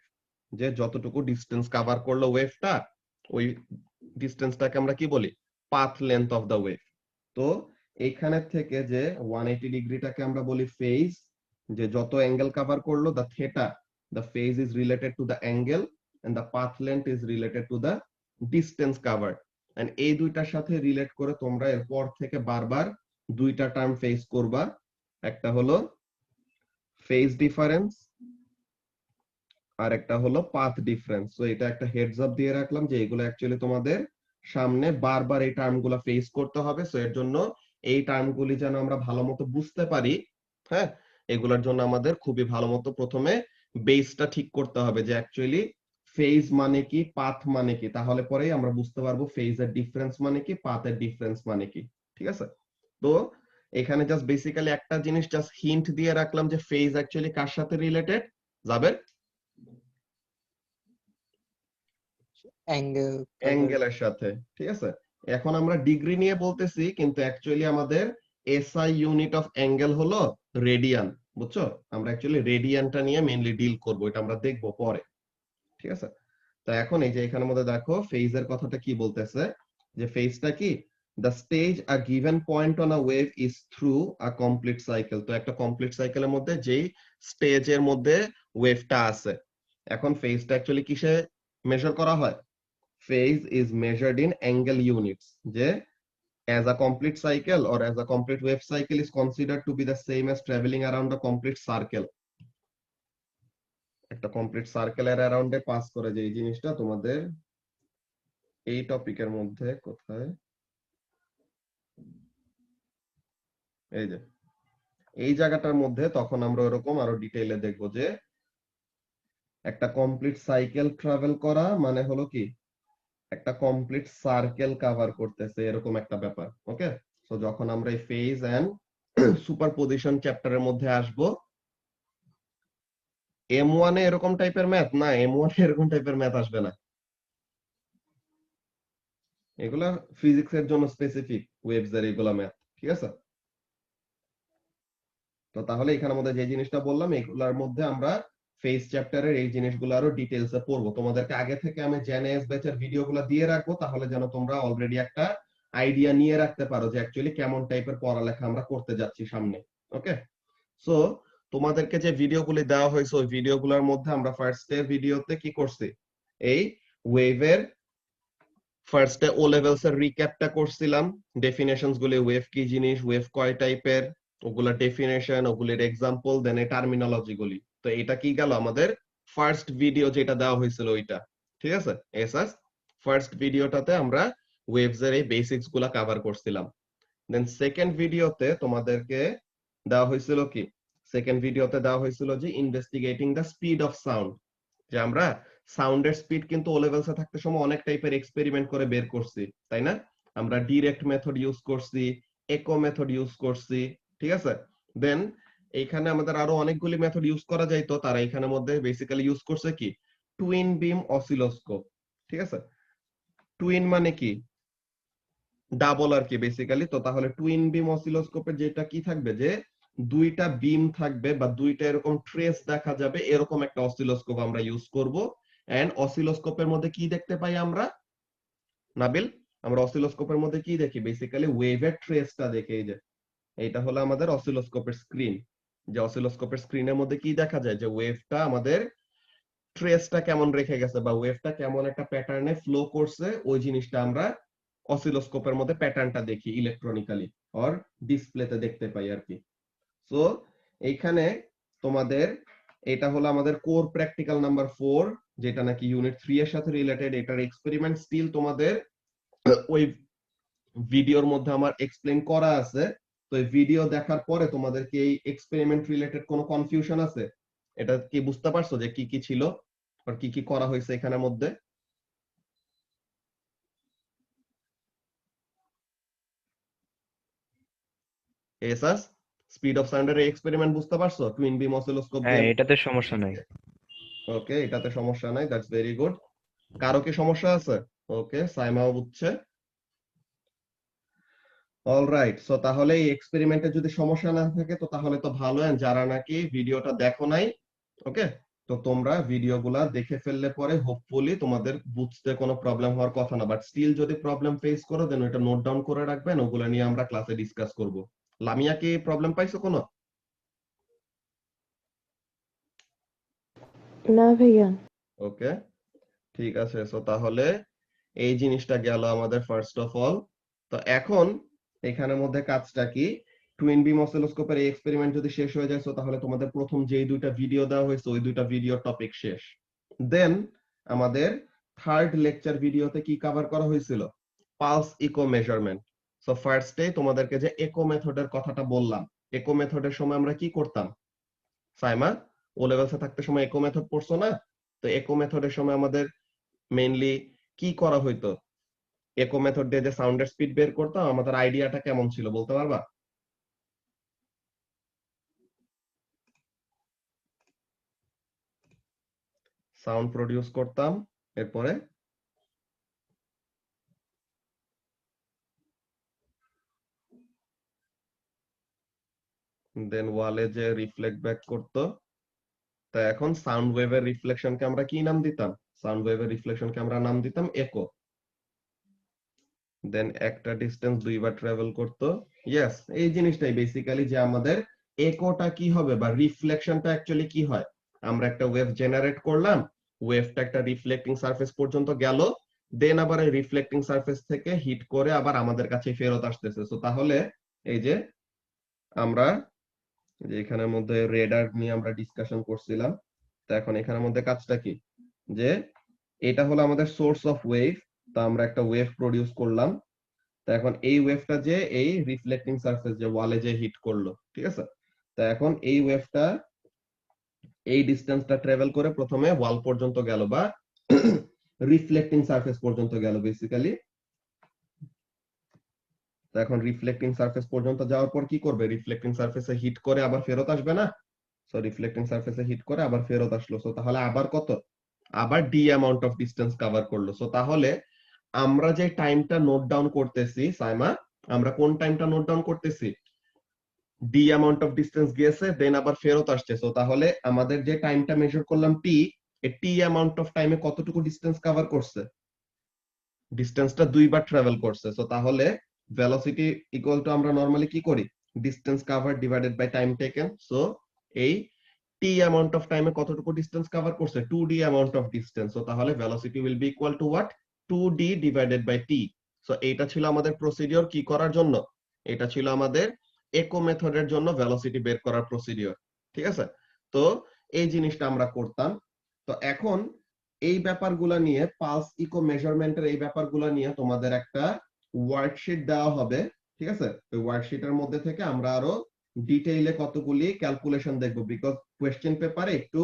Speaker 1: যে যতটুকু ডিস্টেন্স কভার করলো ওয়েভটা ওই ডিস্টেন্সটাকে আমরা কি বলি? Path length of the wave. তো এইখানে থেকে যে 180 ডিগ্রিটাকে আমরা বলি ফেজ, যে যত অ্যাঙ্গেল কভার করলো the theta, the phase is related to the angle and the path length is related to the distance covered. And এই দুইটার সাথে রিলেট করে তোমরা এরপর থেকে বারবার দুইটা টার্ম ফেস করবা। একটা হলো ফেজ ডিফারেন্স আর একটা হলো পাথ ডিফারেন্স। তো এটা একটা হেডস আপ দিয়ে রাখলাম যে এগুলো অ্যাকচুয়ালি তোমাদের সামনে বারবার এই টার্মগুলো ফেস করতে হবে। সো এর জন্য এই টার্মগুলি যেন আমরা ভালো মতো বুঝতে পারি, হ্যাঁ, এগুলোর জন্য আমাদের খুবই ভালো মতো প্রথমে বেসটা ঠিক করতে হবে যে অ্যাকচুয়ালি ফেজ মানে কি, পাথ মানে কি, তাহলে পরেই আমরা বুঝতে পারবো ফেজের ডিফারেন্স মানে কি, পাথের ডিফারেন্স মানে কি, ঠিক আছে? তো এখানে জাস্ট বেসিক্যালি একটা জিনিস জাস্ট হিন্ট দিয়ে রাখলাম যে ফেজ অ্যাকচুয়ালি কার সাথে রিলেটেড যাবে?
Speaker 2: Angle covered.
Speaker 1: অ্যাঙ্গেলের সাথে, ঠিক আছে? এখন আমরা ডিগ্রি নিয়ে বলতেছি কিন্তু অ্যাকচুয়ালি আমাদের এসআই ইউনিট অফ অ্যাঙ্গেল হলো রেডিয়ান, বুঝছো? আমরা অ্যাকচুয়ালি রেডিয়ানটা নিয়ে মেইনলি ডিল করব, এটা আমরা দেখব পরে, ঠিক আছে? তো এখন এই যে এখানের মধ্যে দেখো ফেজের কথাটা কি বলতেছে, যে ফেজটা কি, the stage a given point on a wave is through a complete cycle. তো একটা কমপ্লিট সাইকেলের মধ্যে যেই স্টেজের মধ্যে ওয়েভটা আছে, এখন ফেজটা অ্যাকচুয়ালি কিসে মেজার করা হয়? Phase is measured in angle units. যে as a complete cycle or as a complete wave cycle is considered to be the same as traveling around a complete circle. একটা কমপ্লিট সার্কেলের অ্যারাউন্ডে pass করে যে এই জিনিসটা তোমাদের এই টপিকের মধ্যে কোথায়, এই যে এই জায়গাটার মধ্যে তখন আমরা ওরকম আরো ডিটেইলে দেখবো যে একটা কমপ্লিট সাইকেল ট্রাভেল করা মানে হলো কি একটা কমপ্লিট সার্কেল কভার করতেছে এরকম একটা ব্যাপার। ওকে, সো যখন আমরা এই ফেজ এন্ড সুপারপজিশন চ্যাপ্টারের মধ্যে আসব, M1 এ এরকম টাইপের ম্যাথ না, M1 এ এরকম টাইপের ম্যাথ আসবে না, এগুলা ফিজিক্স এর জন্য স্পেসিফিক ওয়েভস এর এগুলা ম্যাথ, ঠিক আছে? তো তাহলে এখানের মধ্যে যে জিনিসটা বললাম এগুলার মধ্যে আমরা ফেজ চ্যাপ্টারের এই জিনিসগুলো আরো ডিটেইলসে পড়বো। তোমাদেরকে আগে থেকে আমি জেনেএস ব্যাচের ভিডিওগুলো দিয়ে রাখবো, তাহলে যেন তোমরা অলরেডি একটা আইডিয়া নিয়ে রাখতে পারো যে অ্যাকচুয়ালি কেমন টাইপের পড়ালেখা আমরা করতে যাচ্ছি সামনে। ওকে, সো তোমাদেরকে যে ভিডিওগুলি দেওয়া হয়েছে ওই ভিডিওগুলোর মধ্যে আমরা ফার্স্ট এর ভিডিওতে কি করছি, এই ওয়েভের ফার্স্টে ও লেভেলস এর রিক্যাপটা করছিলাম, ডেফিনেশনস গুলি, ওয়েভ কি জিনিস, ওয়েভ কয় টাইপের, ওগুলা ডেফিনেশন, ওগুলির এক্সাম্পল, দেন এই টার্মিনোলজি গুলি। তো এটা কি গেল আমাদের ফার্স্ট ভিডিও যেটা দেওয়া হয়েছিল ওইটা, ঠিক আছে? এসএস ফার্স্ট ভিডিওটাতে আমরা ওয়েভস এর এই বেসিক্স গুলা কভার করছিলাম। দেন সেকেন্ড ভিডিওতে তোমাদেরকে দেওয়া হয়েছিল কি, সেকেন্ড ভিডিওতে দেওয়া হয়েছিল যে investigating the speed of sound, যে আমরা সাউন্ডের স্পিড কিন্তু ও লেভেলসে থাকতে সময় অনেক টাইপের এক্সপেরিমেন্ট করে বের করছি, তাই না? আমরা ডিরেক্ট মেথড ইউজ করছি, একো মেথড ইউজ করছি, ঠিক আছে? দেন এইখানে আমাদের আরো অনেকগুলি মেথড ইউজ করা যাইতো, তারা এখানের মধ্যে বেসিক্যালি ইউজ করছে কি, টুইন বিম অসিলোস্কোপ, ঠিক আছে? টুইন মানে কি, ডাবল আর কি বেসিক্যালি। তো তাহলে টুইন বিম অসিলোস্কোপের যেটা কি থাকবে, যে দুইটা বিম থাকবে বা দুইটা এরকম ট্রেস দেখা যাবে, এরকম একটা অসিলোস্কোপ আমরা ইউজ করব। এন্ড অসিলোস্কোপের মধ্যে কি দেখতে পাই আমরা, নাবিল? আমরা অসিলোস্কোপের মধ্যে কি দেখি? বেসিক্যালি ওয়েভের ট্রেসটা দেখি। এই যে এইটা হলো আমাদের অসিলোস্কোপের স্ক্রিন। যে অসিলোস্কোপের স্ক্রিনের মধ্যে কি দেখা যায়, যে ওয়েভটা আমাদের ট্রেসটা কেমন রেখে গেছে বা ওয়েভটা কেমন একটা প্যাটার্নে ফ্লো করছে, ওই জিনিসটা আমরা অসিলোস্কোপের মধ্যে প্যাটার্নটা দেখি ইলেকট্রনিক্যালি অর ডিসপ্লেতে দেখতে পাই আর কি। সো এইখানে তোমাদের এটা হলো আমাদের কোর প্র্যাকটিক্যাল নাম্বার 4, যেটা নাকি ইউনিট 3 এর সাথে রিলেটেড। এটার এক্সপেরিমেন্ট স্টিল তোমাদের ওই ভিডিওর মধ্যে আমার এক্সপ্লেইন করা আছে। তো এই ভিডিও দেখার পরে তোমাদের কি এই এক্সপেরিমেন্ট রিলেটেড কোনো কনফিউশন আছে? এটা কি বুঝতে পারছো যে কি কি ছিল আর কি কি করা হয়েছে এখানের মধ্যে? এসাস, স্পিড অফ সাউন্ডের এই এক্সপেরিমেন্ট বুঝতে পারছো? টুইন বিম অসিলোস্কোপ
Speaker 3: হ্যাঁ,
Speaker 1: দিয়ে।
Speaker 3: এটাতে সমস্যা নাই।
Speaker 1: ওকে, এটাতে সমস্যা নাই, দ্যাটস ভেরি গুড। কারো কি সমস্যা আছে? ওকে, সাইমাও বুঝছে। অলরাইট, সো তাহলে এই এক্সপেরিমেন্টে যদি সমস্যা না থাকে তো তাহলে তো ভালো। এন্ড যারা নাকি ভিডিওটা দেখো নাই, ওকে, তো তোমরা ভিডিওগুলা দেখে ফেললে পরে হোপফুলি তোমাদের বুঝতে কোনো প্রবলেম হওয়ার কথা না। বাট স্টিল যদি প্রবলেম ফেস করো দেন ওটা নোট ডাউন করে রাখবেন, ওগুলা নিয়ে আমরা ক্লাসে ডিসকাস করব। লামিয়া কি প্রবলেম পাইছো কোনো?
Speaker 5: না ভাইয়া।
Speaker 1: ওকে, ঠিক আছে। সো তাহলে এই জিনিসটা গেল আমাদের ফার্স্ট অফ অল। তো এখন এখানের মধ্যে কাজটা কি, টুইন বিম অসিলোস্কোপের এই এক্সপেরিমেন্ট যদি শেষ হয়ে যায়, সো তাহলে তোমাদের প্রথম যেই দুইটা ভিডিও দেওয়া হয়েছে ওই দুইটা ভিডিও টপিক শেষ। দেন আমাদের থার্ড লেকচার ভিডিওতে কি কভার করা হয়েছিল? Pulse eco measurement. সো ফার্স্টে তোমাদেরকে যে ইকো মেথডের কথাটা বললাম, ইকো মেথডের সময় আমরা কি করতাম? সাইমা, ও লেভেলসে থাকতে সময় ইকো মেথড পড়ছো না? তো ইকো মেথডের সময় আমাদের মেইনলি কি করা হইতো? ইকো মেথড দিয়ে যে সাউন্ডের স্পিড বের করতাম, আমাদের আইডিয়াটা কেমন ছিল বলতে পারবা? সাউন্ড প্রডিউস করতাম, এরপরে দেন ওয়ালে যে রিফ্লেক্ট ব্যাক করতো। তা এখন সাউন্ড ওয়েভের রিফ্লেকশনকে আমরা কি নাম দিতাম? সাউন্ড ওয়েভের রিফ্লেকশনকে আমরা নাম দিতাম ইকো। দেন একটা ডিসটেন্স দুইবার ট্রাভেল করতো। ইয়েস, এই জিনিসটাই বেসিক্যালি যে আমাদের ইকোটা কি হবে বা রিফ্লেকশনটা অ্যাকচুয়ালি কি হয়। আমরা একটা ওয়েভ জেনারেট করলাম, ওয়েভটা একটা রিফ্লেক্টিং সারফেস পর্যন্ত গেল, দেন আবার এই রিফ্লেক্টিং সারফেস থেকে হিট করে আবার আমাদের কাছে ফেরত আসতেছে। সো তাহলে এই যে আমরা যে এখানের মধ্যে রেডার নিয়ে আমরা ডিসকাশন করছিলাম, তো এখন এখানের মধ্যে কাজটা কি, যে এটা হলো আমাদের সোর্স অফ ওয়েভ। তো আমরা একটা ওয়েভ প্রডিউস করলাম। তো এখন এই ওয়েভটা যে এই রিফ্লেক্টিং সারফেস যে ওয়ালে যে হিট করলো, ঠিক আছে? তো এখন এই ওয়েভটা এই ডিসটেন্সটা ট্রাভেল করে প্রথমে ওয়াল পর্যন্ত গেল বা রিফ্লেক্টিং সারফেস পর্যন্ত গেল বেসিক্যালি। তো এখন রিফ্লেক্টিং সারফেস পর্যন্ত যাওয়ার পর কি করবে? রিফ্লেক্টিং সারফেসে হিট করে আবার ফেরত আসবে না? সো রিফ্লেক্টিং সারফেসে হিট করে আবার ফেরত আসলো। সো তাহলে আবার কত? আবার D amount of distance cover করলো। সো তাহলে আমরা যে টাইমটা নোট ডাউন করতেছি সাইমা, আমরা কোন টাইমটা নোট ডাউন করতেছি? ডি অ্যামাউন্ট অফ ডিসটেন্স গিয়েছে দেন আবার ফেরত আসছে। সো তাহলে আমাদের যে টাইমটা মেজার করলাম টি, এই টি অ্যামাউন্ট অফ টাইমে কতটুকু ডিসটেন্স কভার করছে? ডিসটেন্সটা দুইবার ট্রাভেল করছে। সো তাহলে ভেলোসিটি ইকুয়াল টু আমরা নরমালি কি করি? Distance cover divided by time taken. So এই টি অ্যামাউন্ট অফ টাইমে কতটুকু ডিসটেন্স কভার করছে? 2d amount of distance. So তাহলে velocity will be equal to what? 2d divided by T. So এইটা ছিল আমাদের প্রসিডিওর কি করার জন্য? এটা ছিল আমাদের ইকো মেথডের জন্য ভেলোসিটি বের করার প্রসিডিওর। ঠিক আছে? তো এই জিনিসটা আমরা করতাম। তো এখন এই ব্যাপারগুলা নিয়ে পালস ইকো মেজারমেন্টের এই ব্যাপারগুলা নিয়ে তোমাদের একটা ওয়ার্কশিট দেওয়া হবে। ঠিক আছে? ওই ওয়ার্কশিটের মধ্যে থেকে আমরা আরো ডিটেইলে কতগুলি ক্যালকুলেশন দেখব, বিকজ কোয়েশ্চেন পেপারে একটু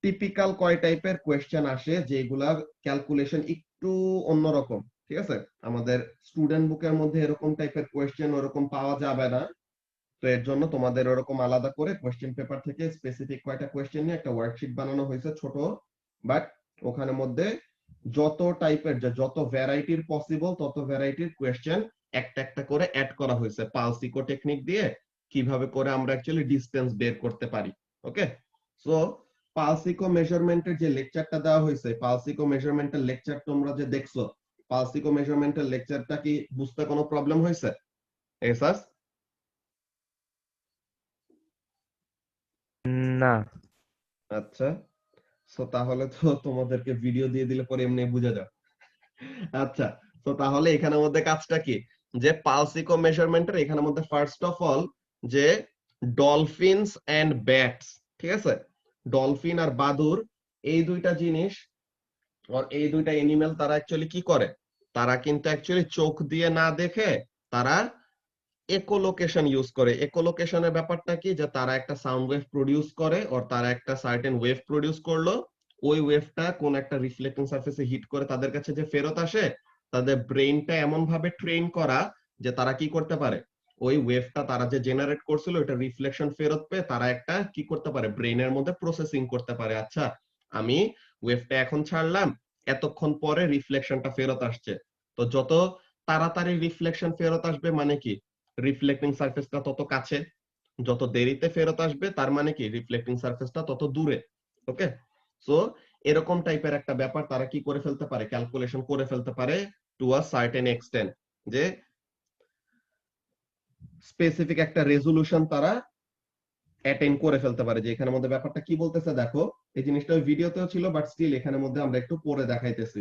Speaker 1: টিপিক্যাল কয় টাইপের কোয়েশ্চেন আসে যেগুলা ক্যালকুলেশন একটু অন্যরকম। ঠিক আছে? আমাদের স্টুডেন্ট বুকের মধ্যে এরকম টাইপের কোয়েশ্চেন ওরকম পাওয়া যাবে না। তো এর জন্য তোমাদের ওরকম আলাদা করে কোয়েশ্চেন পেপার থেকে স্পেসিফিক কয়টা কোয়েশ্চেন নিয়ে একটা ওয়ার্কশিট বানানো হয়েছে ছোট, বাট ওখানে মধ্যে যত টাইপের যত ভ্যারাইটির পসিবল তত ভ্যারাইটির কোয়েশ্চেন একটা একটা করে অ্যাড করা হয়েছে পালস ইকো টেকনিক দিয়ে কিভাবে করে আমরা অ্যাকচুয়ালি ডিসটেন্স বের করতে পারি। ওকে, সো পালস ইকো মেজারমেন্টের যে লেকচারটা দেওয়া হয়েছে, পালস ইকো মেজারমেন্টের লেকচার তোমরা যে দেখছো, পালস ইকো মেজারমেন্টের লেকচারটা কি বুঝতে কোনো প্রবলেম হয়েছে? এহসাস?
Speaker 3: না।
Speaker 1: আচ্ছা, সো তাহলে তো তোমাদেরকে ভিডিও দিয়ে দিলে পরে এমনি বুঝে যাও। আচ্ছা, তো তাহলে এখানের মধ্যে কাজটা কি, যে পালস ইকো মেজারমেন্টের এখানের মধ্যে ফার্স্ট অফ অল যে ডলফিনস এন্ড ব্যাটস, ঠিক আছে, ডলফিন আর বাদুড়, এই দুইটা জিনিস আর এই দুইটা এনিম্যাল তারা অ্যাকচুয়ালি কি করে, তারা কিন্তু অ্যাকচুয়ালি চোখ দিয়ে না দেখে তারা একোলোকেশন ইউজ করে। একোলোকেশনের ব্যাপারটা কি, যে তারা একটা সাউন্ড ওয়েভ প্রডিউস করে, আর তারা একটা সার্টেন ওয়েভ প্রডিউস করলো, ওই ওয়েভটা কোন একটা রিফ্লেক্টিং সারফেসে হিট করে তাদের কাছে যে ফেরত আসে, তাদের ব্রেইনটা এমন ভাবে ট্রেন করা যে তারা কি করতে পারে, ওই ওয়েভটা তারা যে জেনারেট করছিল ওটা রিফ্লেকশন ফেরত পেয়ে তারা একটা কি করতে পারে, ব্রেইনের মধ্যে প্রসেসিং করতে পারে। আচ্ছা, আমি ওয়েভটা এখন ছাড়লাম, এতক্ষণ পরে রিফ্লেকশনটা ফেরত আসছে, তো যত তাড়াতাড়ি রিফ্লেকশন ফেরত আসবে মানে কি, রিফ্লেক্টিং সারফেসটা তত কাছে, যত দেরিতে ফেরত আসবে তার মানে কি রিফ্লেক্টিং সারফেসটা তত দূরে। ওকে, সো এরকম টাইপের একটা ব্যাপার তারা কি করে ফেলতে পারে, ক্যালকুলেশন করে ফেলতে পারে টু আ সার্টেন এক্সটেন্ট, যে স্পেসিফিক একটা রেজোলিউশন তারা অ্যাটেইন করে ফেলতে পারে। যে এখানের মধ্যে ব্যাপারটা কি বলতেছে দেখো, এই জিনিসটা ওই ভিডিওতেও ছিল বাট স্টিল এখানের মধ্যে আমরা একটু পরে দেখাইতেছি।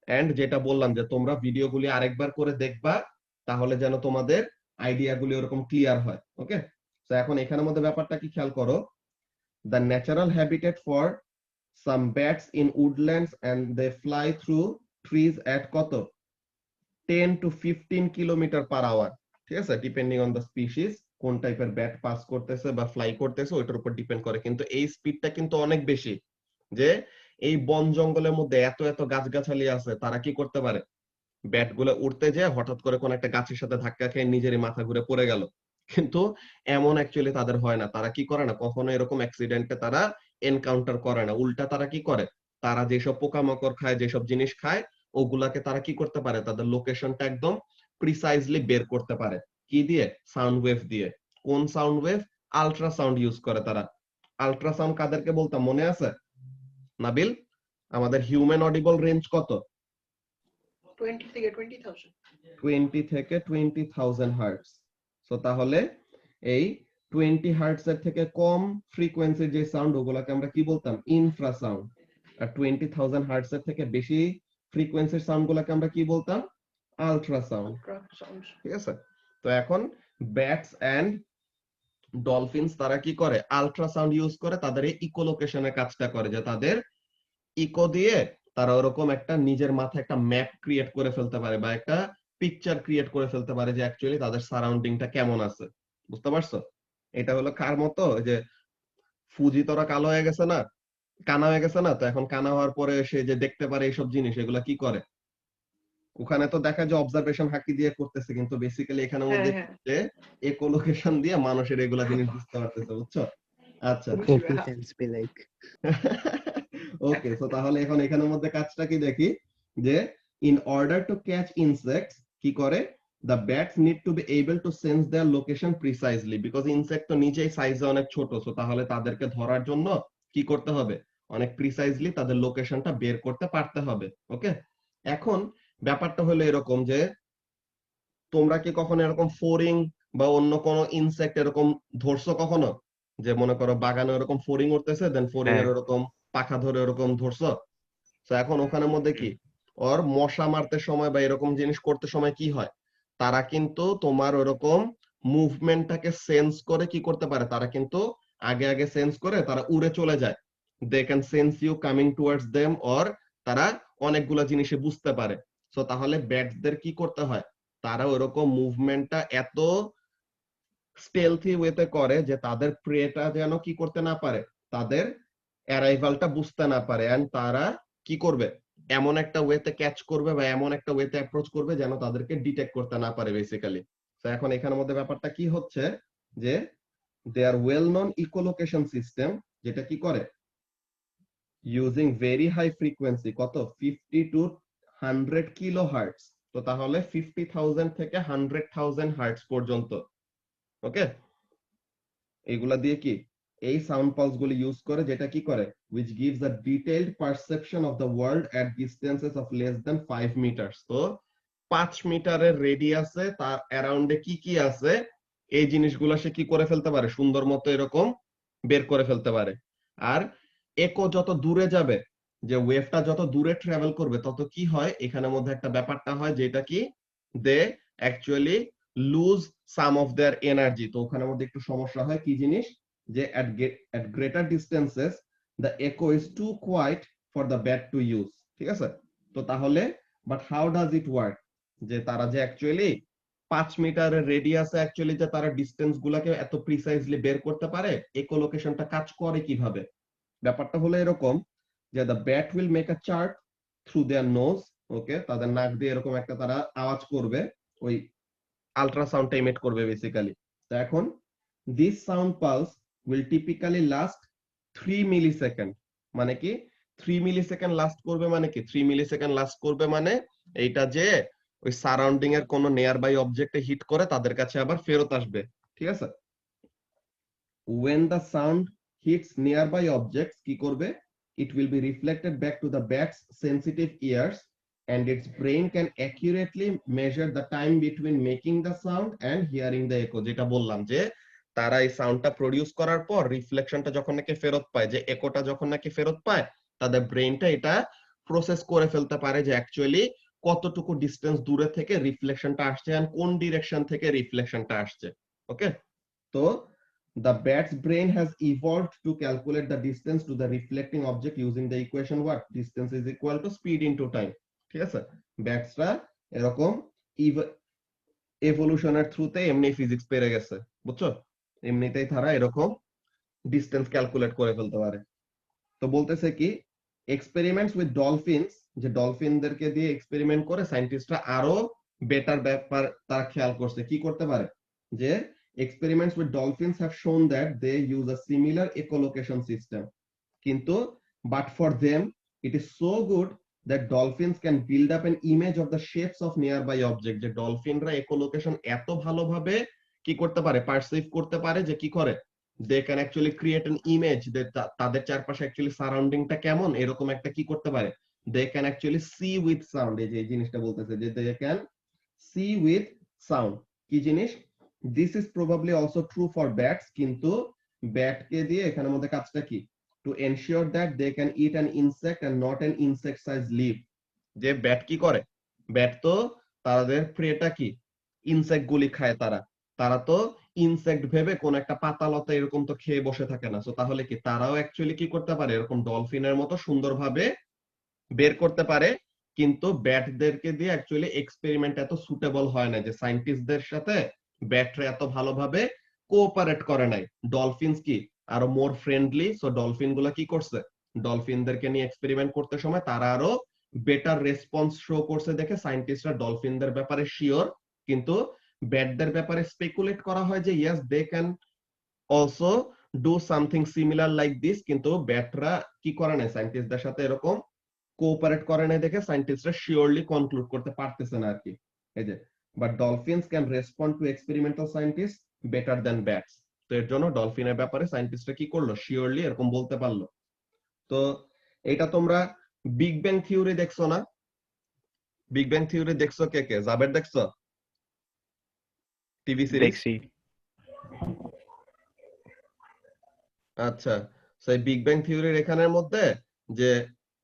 Speaker 1: এন্ড যেটা বললাম যে তোমরা ভিডিওগুলি আরেকবার করে দেখবা, তাহলে যেন তোমাদের আইডিয়াগুলি ওরকম ক্লিয়ার হয়। ওকে, তো এখন এখানের মধ্যে ব্যাপারটা কি খেয়াল করো, the natural habitat for some bats in woodlands and they fly through trees at কত 10 to 15 কিলোমিটার পার আওয়ার, ঠিক আছে, ডিপেন্ডিং অন দ্য স্পিসিস, কোন টাইপের ব্যাট পাস করতেছে বা ফ্লাই করতেছে ওইটার উপর ডিপেন্ড করে, কিন্তু এই স্পিডটা কিন্তু অনেক বেশি। যে এই বন জঙ্গলের মধ্যে এত এত গাছগাছালি আছে, তারা কি করতে পারে, ব্যাট গুলো উড়তে যায় হঠাৎ করে কোন একটা গাছের সাথে ধাক্কা খেয়ে নিজেরই মাথা ঘুরে পড়ে গেল, কিন্তু এমন অ্যাকচুয়ালি তাদের হয় না, তারা কি করে না, কখনো এরকম অ্যাক্সিডেন্টে তারা এনকাউন্টার করে না, উল্টা তারা কি করে, তারা যেসব পোকামাকড় খায়, যেসব জিনিস খায়, ওগুলাকে তারা কি করতে পারে, তাদের লোকেশনটা একদম প্রিসাইজলি বের করতে পারে। কি দিয়ে? সাউন্ড ওয়েভ দিয়ে। কোন সাউন্ড ওয়েভ? আল্ট্রাসাউন্ড ইউজ করে তারা। আল্ট্রাসাউন্ড কাদেরকে বলতাম মনে আছে নাবিল? আমাদের হিউম্যান অডিবল রেঞ্জ কত?
Speaker 5: 20 থেকে 20,000।
Speaker 1: 20 থেকে 20,000 হার্টজ। সো তাহলে এই 20 হার্টজ এর থেকে কম ফ্রিকোয়েন্সির যে সাউন্ড, ওগুলাকে আমরা কি বলতাম? ইনফ্রাসাউন্ড। আর 20,000 হার্টজ এর থেকে বেশি ফ্রিকোয়েন্সির সাউন্ড গুলাকে আমরা কি বলতাম? আল্ট্রাসাউন্ড। ঠিক আছে, তো এখন ব্যাটস এন্ড ডলফিনস তারা কি করে, আল্ট্রাসাউন্ড ইউজ করে তাদের এই ইকোলোকেশনের কাজটা করে, যে তাদের ইকো দিয়ে তারা ওরকম একটা নিজের মাথায় একটা ম্যাপ ক্রিয়েট করে ফেলতে পারে বা একটা পিকচার ক্রিয়েট করে ফেলতে পারে যে অ্যাকচুয়ালি তাদের সারাউন্ডিংটা কেমন আছে। বুঝতে পারছো? এটা হলো কার মতো, যে ফুজি তোরা কালো হয়ে গেছে না, কানা হয়ে গেছে না, তো এখন কানা হওয়ার পরে সে যে দেখতে পারে এইসব জিনিস, এগুলা কি করে, ওখানে তো দেখা যায় অবজারভেশন হাকি দিয়ে করতেছে, কিন্তু বেসিক্যালি এখানের মধ্যে যে একোলোকেশন দিয়ে মানুষের এগুলা জিনিস বুঝতে পারতেছে। বুঝছো? আচ্ছা,
Speaker 2: Competence be like.
Speaker 1: Okay, so তাহলে এখন এখানের মধ্যে কাজটা কি দেখি, যে in order to catch insects কি করে, the bats need to be able to sense their location precisely, because insect তো নিজেই সাইজে অনেক ছোট, সো তাহলে তাদেরকে ধরার জন্য কি করতে হবে, অনেক প্রিসাইজলি তাদের লোকেশনটা বের করতে পারতে হবে। ওকে, এখন ব্যাপারটা হলো এরকম যে তোমরা কি কখনো এরকম ফড়িং বা অন্য কোনো ইনসেক্ট এরকম ধরছো কখনো, যে মনে করো বাগানে এরকম ফড়িং উঠতেছে, দেন ফড়িং এর এরকম পাখা ধরে এরকম ধরছো, তো এখন ওখানের মধ্যে কি, ওর মশা মারতে সময় বা এরকম জিনিস করতে সময় কি হয়, তারা কিন্তু তোমার ওরকম মুভমেন্টটাকে সেন্স করে কি করতে পারে, তারা কিন্তু আগে আগে সেন্স করে তারা উড়ে চলে যায়, they can sense you coming towards them, or তারা অনেকগুলা জিনিসে বুঝতে পারে। সো তাহলে ব্যাটসদের কি করতে হয়, তারা ওরকম মুভমেন্টটা এত স্টেলথি ওয়েতে করে যে তাদের প্রেটা যেন কি করতে না পারে, তাদের অ্যারাইভালটা বুঝতে না পারে, এন্ড তারা কি করবে, এমন একটা ওয়েতে ক্যাচ করবে বা এমন একটা ওয়েতে অ্যাপ্রোচ করবে যেন তাদেরকে ডিটেক্ট করতে না পারে বেসিক্যালি। তো এখন এখানের মধ্যে ব্যাপারটা কি হচ্ছে, যে দে are well known echolocation system, যেটা কি করে, ইউজিং ভেরি হাই ফ্রিকোয়েন্সি, কত 50 to 100 কিলোহার্টজ, তো তাহলে 50,000 থেকে 100,000 হার্টজ পর্যন্ত। ওকে, এইগুলা দিয়ে কি এই সাউন্ড পালস গুলো ইউজ করে, যেটা কি করে which gives a detailed perception of the world at distances of less than 5 meters. তো 5 মিটারের রেডিয়াসে তার অ্যারাউন্ডে কি কি আছে এই জিনিসগুলো সে কি করে ফেলতে পারে, সুন্দর মতো এরকম বের করে ফেলতে পারে। আর একো যত দূরে যাবে, যে ওয়েভটা যত দূরে ট্রাভেল করবে, তত কি হয় এখানের মধ্যে একটা ব্যাপারটা হয় যেটা কি they actually lose some of their energy. তো ওখানের মধ্যে একটু সমস্যা হয়, কি জিনিস, যে at greater distances the echo is too quiet for the bat to use, ঠিক আছে? তো তাহলে but how does it work, যে তারা যে অ্যাকচুয়ালি 5 মিটারের রেডিয়াসে অ্যাকচুয়ালি যে তারা ডিসটেন্স গুলাকে এত প্রিসাইজলি বের করতে পারে, ইকোলোকেশনটা কাজ করে কিভাবে? ব্যাপারটা হলো এরকম যে the bat will make a chart through their nose, ওকে, তাদের নাক দিয়ে এরকম একটা তারা আওয়াজ করবে, ওই আল্ট্রাসাউন্ডটা ইমিট করবে বেসিক্যালি। তো এখন this sound pulse will typically last 3 millisecond. মানে কি 3 মিলিসেকেন্ড লাস্ট করবে, মানে কি 3 মিলিসেকেন্ড লাস্ট করবে মানে এইটা যে ওই সারাউন্ডিং এর কোন নিয়ার বাই অবজেক্টে হিট করে তাদের কাছে আবার ফেরত আসবে, ঠিক আছে? when the sound hits nearby objects, কি করবে, it will be reflected back to the bat's sensitive ears and its brain can accurately measure the time between making the sound and hearing the echo. যেটা বললাম যে তারা এই সাউন্ডটা produce করার পর রিফ্লেকশনটা যখন নাকি ফেরত পায়, যে একোটা যখন নাকি ফেরত পায়, তাদের ব্রেনটা এটা প্রসেস করে ফেলতে পারে যে অ্যাকচুয়ালি কতটুকু ডিসটেন্স দূরে থেকে রিফ্লেকশনটা আসছে আর কোন ডিরেকশন থেকে রিফ্লেকশনটা আসছে। ওকে, তো the bat's brain has evolved to calculate the distance to the reflecting object using the equation what distance is equal to speed into time, ঠিক আছে? ব্যাটসরা এরকম এভলিউশনের থ্রুতে এমনি ফিজিক্স পেরে গেছে, বুঝছো? এমনিতেই তারা এরকম ডিসটেন্স ক্যালকুলেট করে ফেলতে পারে। তো বলতেছে কি এক্সপেরিমেন্টস উইথ ডলফিনস, যে ডলফিনদেরকে দিয়ে এক্সপেরিমেন্ট করে সায়েন্টিস্টরা আরো বেটার ব্যাপার তারা খেয়াল করছে, কি করতে পারে, যে experiments with dolphins have shown that they use a similar echolocation system, কিন্তু but for them it is so good that dolphins can build up an image of the shapes of nearby objects, যে ডলফিনরা echolocation এত ভালোভাবে কি করতে পারে, perceive করতে পারে, যে কি করে they can actually create an image, তাদের চারপাশে অ্যাকচুয়ালি সারাউন্ডিংটা কেমন এরকম একটা কি করতে পারে, they can actually see with sound। এই যে এই জিনিসটা বলতেছে যে they can see with sound, কি জিনিস, this is probably also true for bats, কিন্তু ব্যাট কে দিয়ে এখানের মধ্যে কাজটা কি, to ensure that they can eat an insect and not an insect sized leaf। যে ব্যাট কি করে, ব্যাট তো তাদের প্রেটা কি ইনসেক্ট গুলি খায়, তারা তো ইনসেক্ট ভেবে কোন একটা পাতা লতা এরকম তো খেয়ে বসে থাকে না। সো তাহলে কি তারাও অ্যাকচুয়ালি কি করতে পারে, এরকম ডলফিনের মতো সুন্দরভাবে বের করতে পারে, কিন্তু ব্যাটদেরকে দিয়ে অ্যাকচুয়ালি এক্সপেরিমেন্ট এত সুটেবল হয় না, যে সায়েন্টিস্টদের সাথে ব্যাটরা এত ভালোভাবে কোঅপারেট করে নাই। ডলফিনস কি আরো মোর ফ্রেন্ডলি, সো ডলফিন গুলা কি করছে, ডলফিনদেরকে নিয়ে এক্সপেরিমেন্ট করতে সময় তারা আরো বেটার রেসপন্স শো করছে দেখে সায়েন্টিস্টরা ডলফিনদের ব্যাপারে শিওর, কিন্তু ব্যাটদের ব্যাপারে স্পেকুলেট করা হয় যে yes they can also do something similar like this, কিন্তু ব্যাটরা কি করে না সায়েন্টিস্টদের সাথে এরকম কোঅপারেট করে না দেখে সায়েন্টিস্টরা শিওরলি কনক্লুড করতে পারতেছে না আর কি। এই যে but dolphins can respond to experimental scientists better than bats, তো এর জন্য ডলফিনের ব্যাপারে সায়েন্টিস্টরা কি করলো, শিওরলি এরকম বলতে পারলো। তো এটা তোমরা বিগ ব্যাং থিওরি দেখছো না? বিগ ব্যাং থিওরি দেখছো কে কে? জাবের দেখছো টিভি সিরিজ?
Speaker 3: দেখছি।
Speaker 1: আচ্ছা, সেই বিগ ব্যাং থিওরির এখানের মধ্যে যে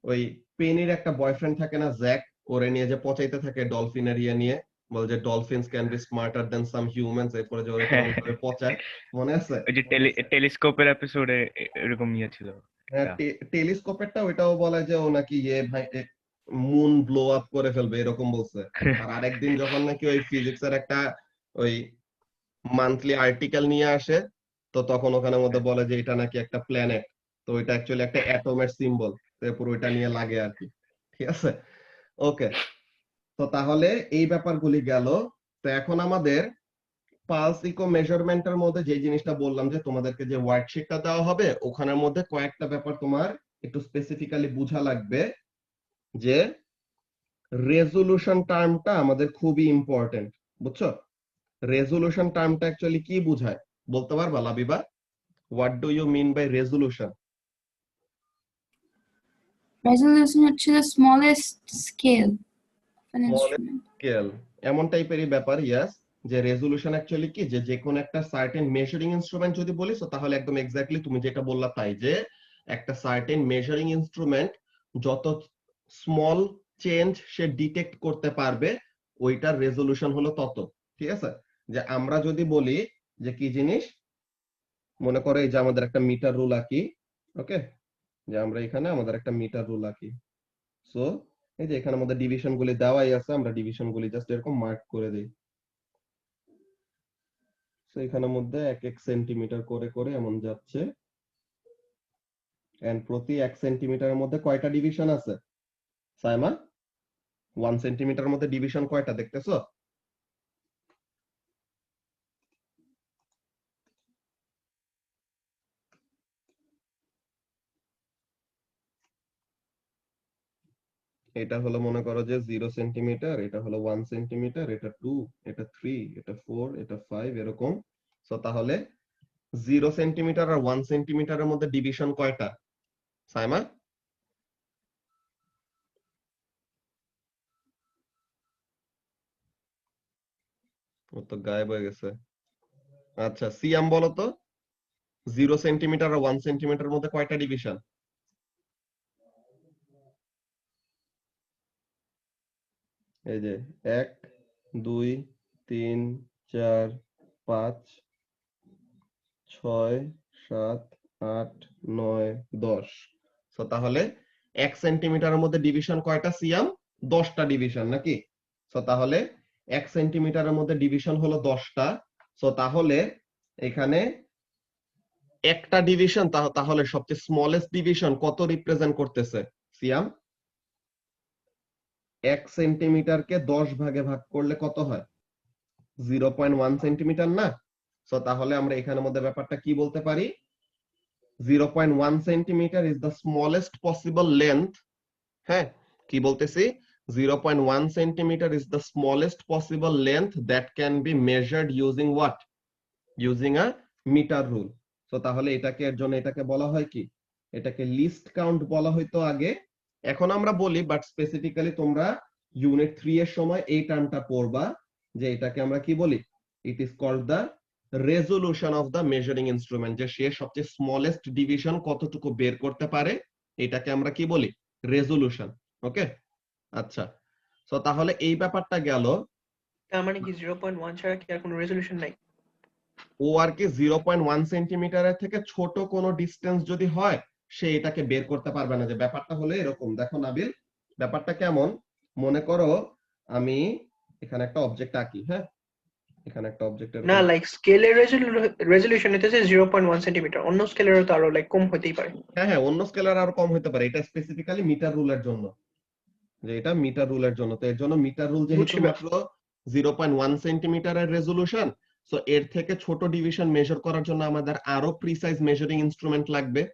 Speaker 1: ওই পেনির একটা বয়ফ্রেন্ড থাকে না জ্যাক, ওরে নিয়ে যে পচাইতে থাকে ডলফিনের ইয়ে নিয়ে, বলে যে dolphins can be smarter than some humans, এরপরে যে ওরে কেমন করে পচায়, মনে আছে?
Speaker 3: ওই যে টেলিস্কোপের এপিসোডে এরকম ইয়ে ছিল।
Speaker 1: হ্যাঁ, টেলিস্কোপেরটা ওইটাও বলে যে ও নাকি ইয়ে ভাই মুন ব্লো আপ করে ফেলবে এরকম বলছে। আর আরেকদিন যখন নাকি ওই ফিজিক্সের একটা ওই মান্থলি আর্টিকেল নিয়ে আসে, তো তখন ওখানের মধ্যে বলে যে এটা নাকি একটা প্ল্যানেট, তো ওইটা অ্যাকচুয়ালি একটা অ্যাটমের সিম্বল, তারপর ওইটা নিয়ে লাগে আর কি, ঠিক আছে? ওকে, তো তাহলে এই ব্যাপারগুলি গেল। তো এখন আমাদের পালস ইকো মেজারমেন্টের মধ্যে যে জিনিসটা বললাম যে তোমাদেরকে যে ওয়ার্কশিটটা দেওয়া হবে, ওখানের মধ্যে কয়েকটা ব্যাপার তোমার একটু স্পেসিফিক্যালি বোঝা লাগবে, যে রেজোলিউশন টার্মটা আমাদের খুবই ইম্পর্টেন্ট, বুঝছো? রেজোলিউশন টার্মটা অ্যাকচুয়ালি কি বোঝায় বলতে পারবা Labiba? What do you mean by resolution?
Speaker 4: Resolution হচ্ছে the smallest scale of an
Speaker 1: Smallest
Speaker 4: instrument.
Speaker 1: Scale এমন টাইপেরই ব্যাপার, ইয়াস, যে রেজোলিউশন অ্যাকচুয়ালি কি, যে যে কোন একটা সার্টেন মেজারিং ইনস্ট্রুমেন্ট যদি বলিস তাহলে একদম এক্স্যাক্টলি তুমি যেটা বললা তাই, যে একটা সার্টেন মেজারিং ইনস্ট্রুমেন্ট যত স্মল চেঞ্জ সে ডিটেক্ট করতে পারবে ওইটার রেজোলিউশন হলো তত। ঠিক আছে, যে আমরা যদি বলি যে কি জিনিস, মনে করো এই যে আমাদের একটা মিটার রুল আঁকি, ওকে, যে আমরা এখানে আমাদের একটা মিটার রুল আঁকি। সো এই যে এখানে আমাদের ডিভিশন গুলি দেওয়াই আছে, আমরা ডিভিশন গুলি জাস্ট এরকম মার্ক করে দিই। তো এখানের মধ্যে 1 সেন্টিমিটার করে করে এমন যাচ্ছে, এন্ড প্রতি 1 সেন্টিমিটারের মধ্যে কয়টা ডিভিশন আছে সাইমা? 1 সেন্টিমিটারের মধ্যে ডিভিশন কয়টা দেখতেছো? এটা হলো মনে করো যে 0 সেন্টিমিটার, এটা হলো 1 সেন্টিমিটার, এটা 2, এটা 3, এটা 4, এটা 5 এরকম। সো তাহলে 0 সেন্টিমিটার আর 1 সেন্টিমিটারের মধ্যে ডিভিশন কয়টা সাইমা? ও তো গায়েব হয়ে গেছে। আচ্ছা সিয়াম বলো তো, 0 সেন্টিমিটার আর 1 সেন্টিমিটারের মধ্যে কয়টা ডিভিশন? এই যে 1, 2, 3, 4, 5, 6, 7, 8, 9, 10। সো তাহলে 1 সেন্টিমিটারের মধ্যে ডিভিশন কয়টা সিয়াম? 10টা ডিভিশন নাকি? সো তাহলে 1 সেন্টিমিটারের মধ্যে ডিভিশন হলো 10টা। সো তাহলে এখানে একটা ডিভিশন তাহলে সবচেয়ে স্মলেস্ট ডিভিশন কত রিপ্রেজেন্ট করতেছে সিয়াম? 1 সেন্টিমিটারকে 10 ভাগে ভাগ করলে কত হয়? 0.1 সেন্টিমিটার না? সো তাহলে আমরা এখানের মধ্যে ব্যাপারটা কি বলতে পারি? 0.1 centimetre is the smallest possible length. হ্যাঁ, কি বলতেছি? 0.1 centimetre is the smallest possible length that can be measured using what? Using a metre rule. So তাহলে এটাকে এর জন্য এটাকে বলা হয় কি? এটাকে লিস্ট কাউন্ট বলা হয়তো আগে, এখন আমরা বলি, বাট স্পেসিফিক্যালি তোমরা ইউনিট 3 এর সময় এই টার্মটা পড়বা, যে এটাকে আমরা কি বলি? It is called the resolution of the measuring instrument, যে সে সবচেয়ে স্মলেস্ট ডিভিশন কতটুকু বের করতে পারে এটাকে আমরা কি বলি? রেজোলিউশন। ওকে, আচ্ছা। সো তাহলে এই ব্যাপারটা গেল।
Speaker 5: তার মানে কি 0.1 ছাড়া কি আর কোনো রেজলিউশন নাই?
Speaker 1: ও আর কি 0.1 সেন্টিমিটারের থেকে ছোট কোনো ডিস্টেন্স যদি হয় সে এটাকে বের করতে পারবে না। যে ব্যাপারটা হলো এরকম, দেখো নাবিল, ব্যাপারটা কেমন, মনে করো আমি এখানে একটা অবজেক্ট আঁকি, হ্যাঁ, এখানে একটা অবজেক্ট
Speaker 5: না, লাইক স্কেলের রেজলিউশন হইতেছে 0.1 সেন্টিমিটার, অন্য স্কেলেরও তো আরো লাইক কম হতেই পারে।
Speaker 1: হ্যাঁ হ্যাঁ, অন্য স্কেলার আরো কম হতে পারে, এটা স্পেসিফিক্যালি মিটার রুলের জন্য, যে এটা মিটার রুলের জন্য। তো এর জন্য মিটার রুল যেহেতু
Speaker 5: বুঝছি
Speaker 1: মাত্র 0.1 সেন্টিমিটারের রেজোলিউশন, সো এর থেকে ছোট ডিভিশন মেজার করার জন্য আমাদের আরো প্রিসাইজ মেজারিং ইনস্ট্রুমেন্ট লাগবে।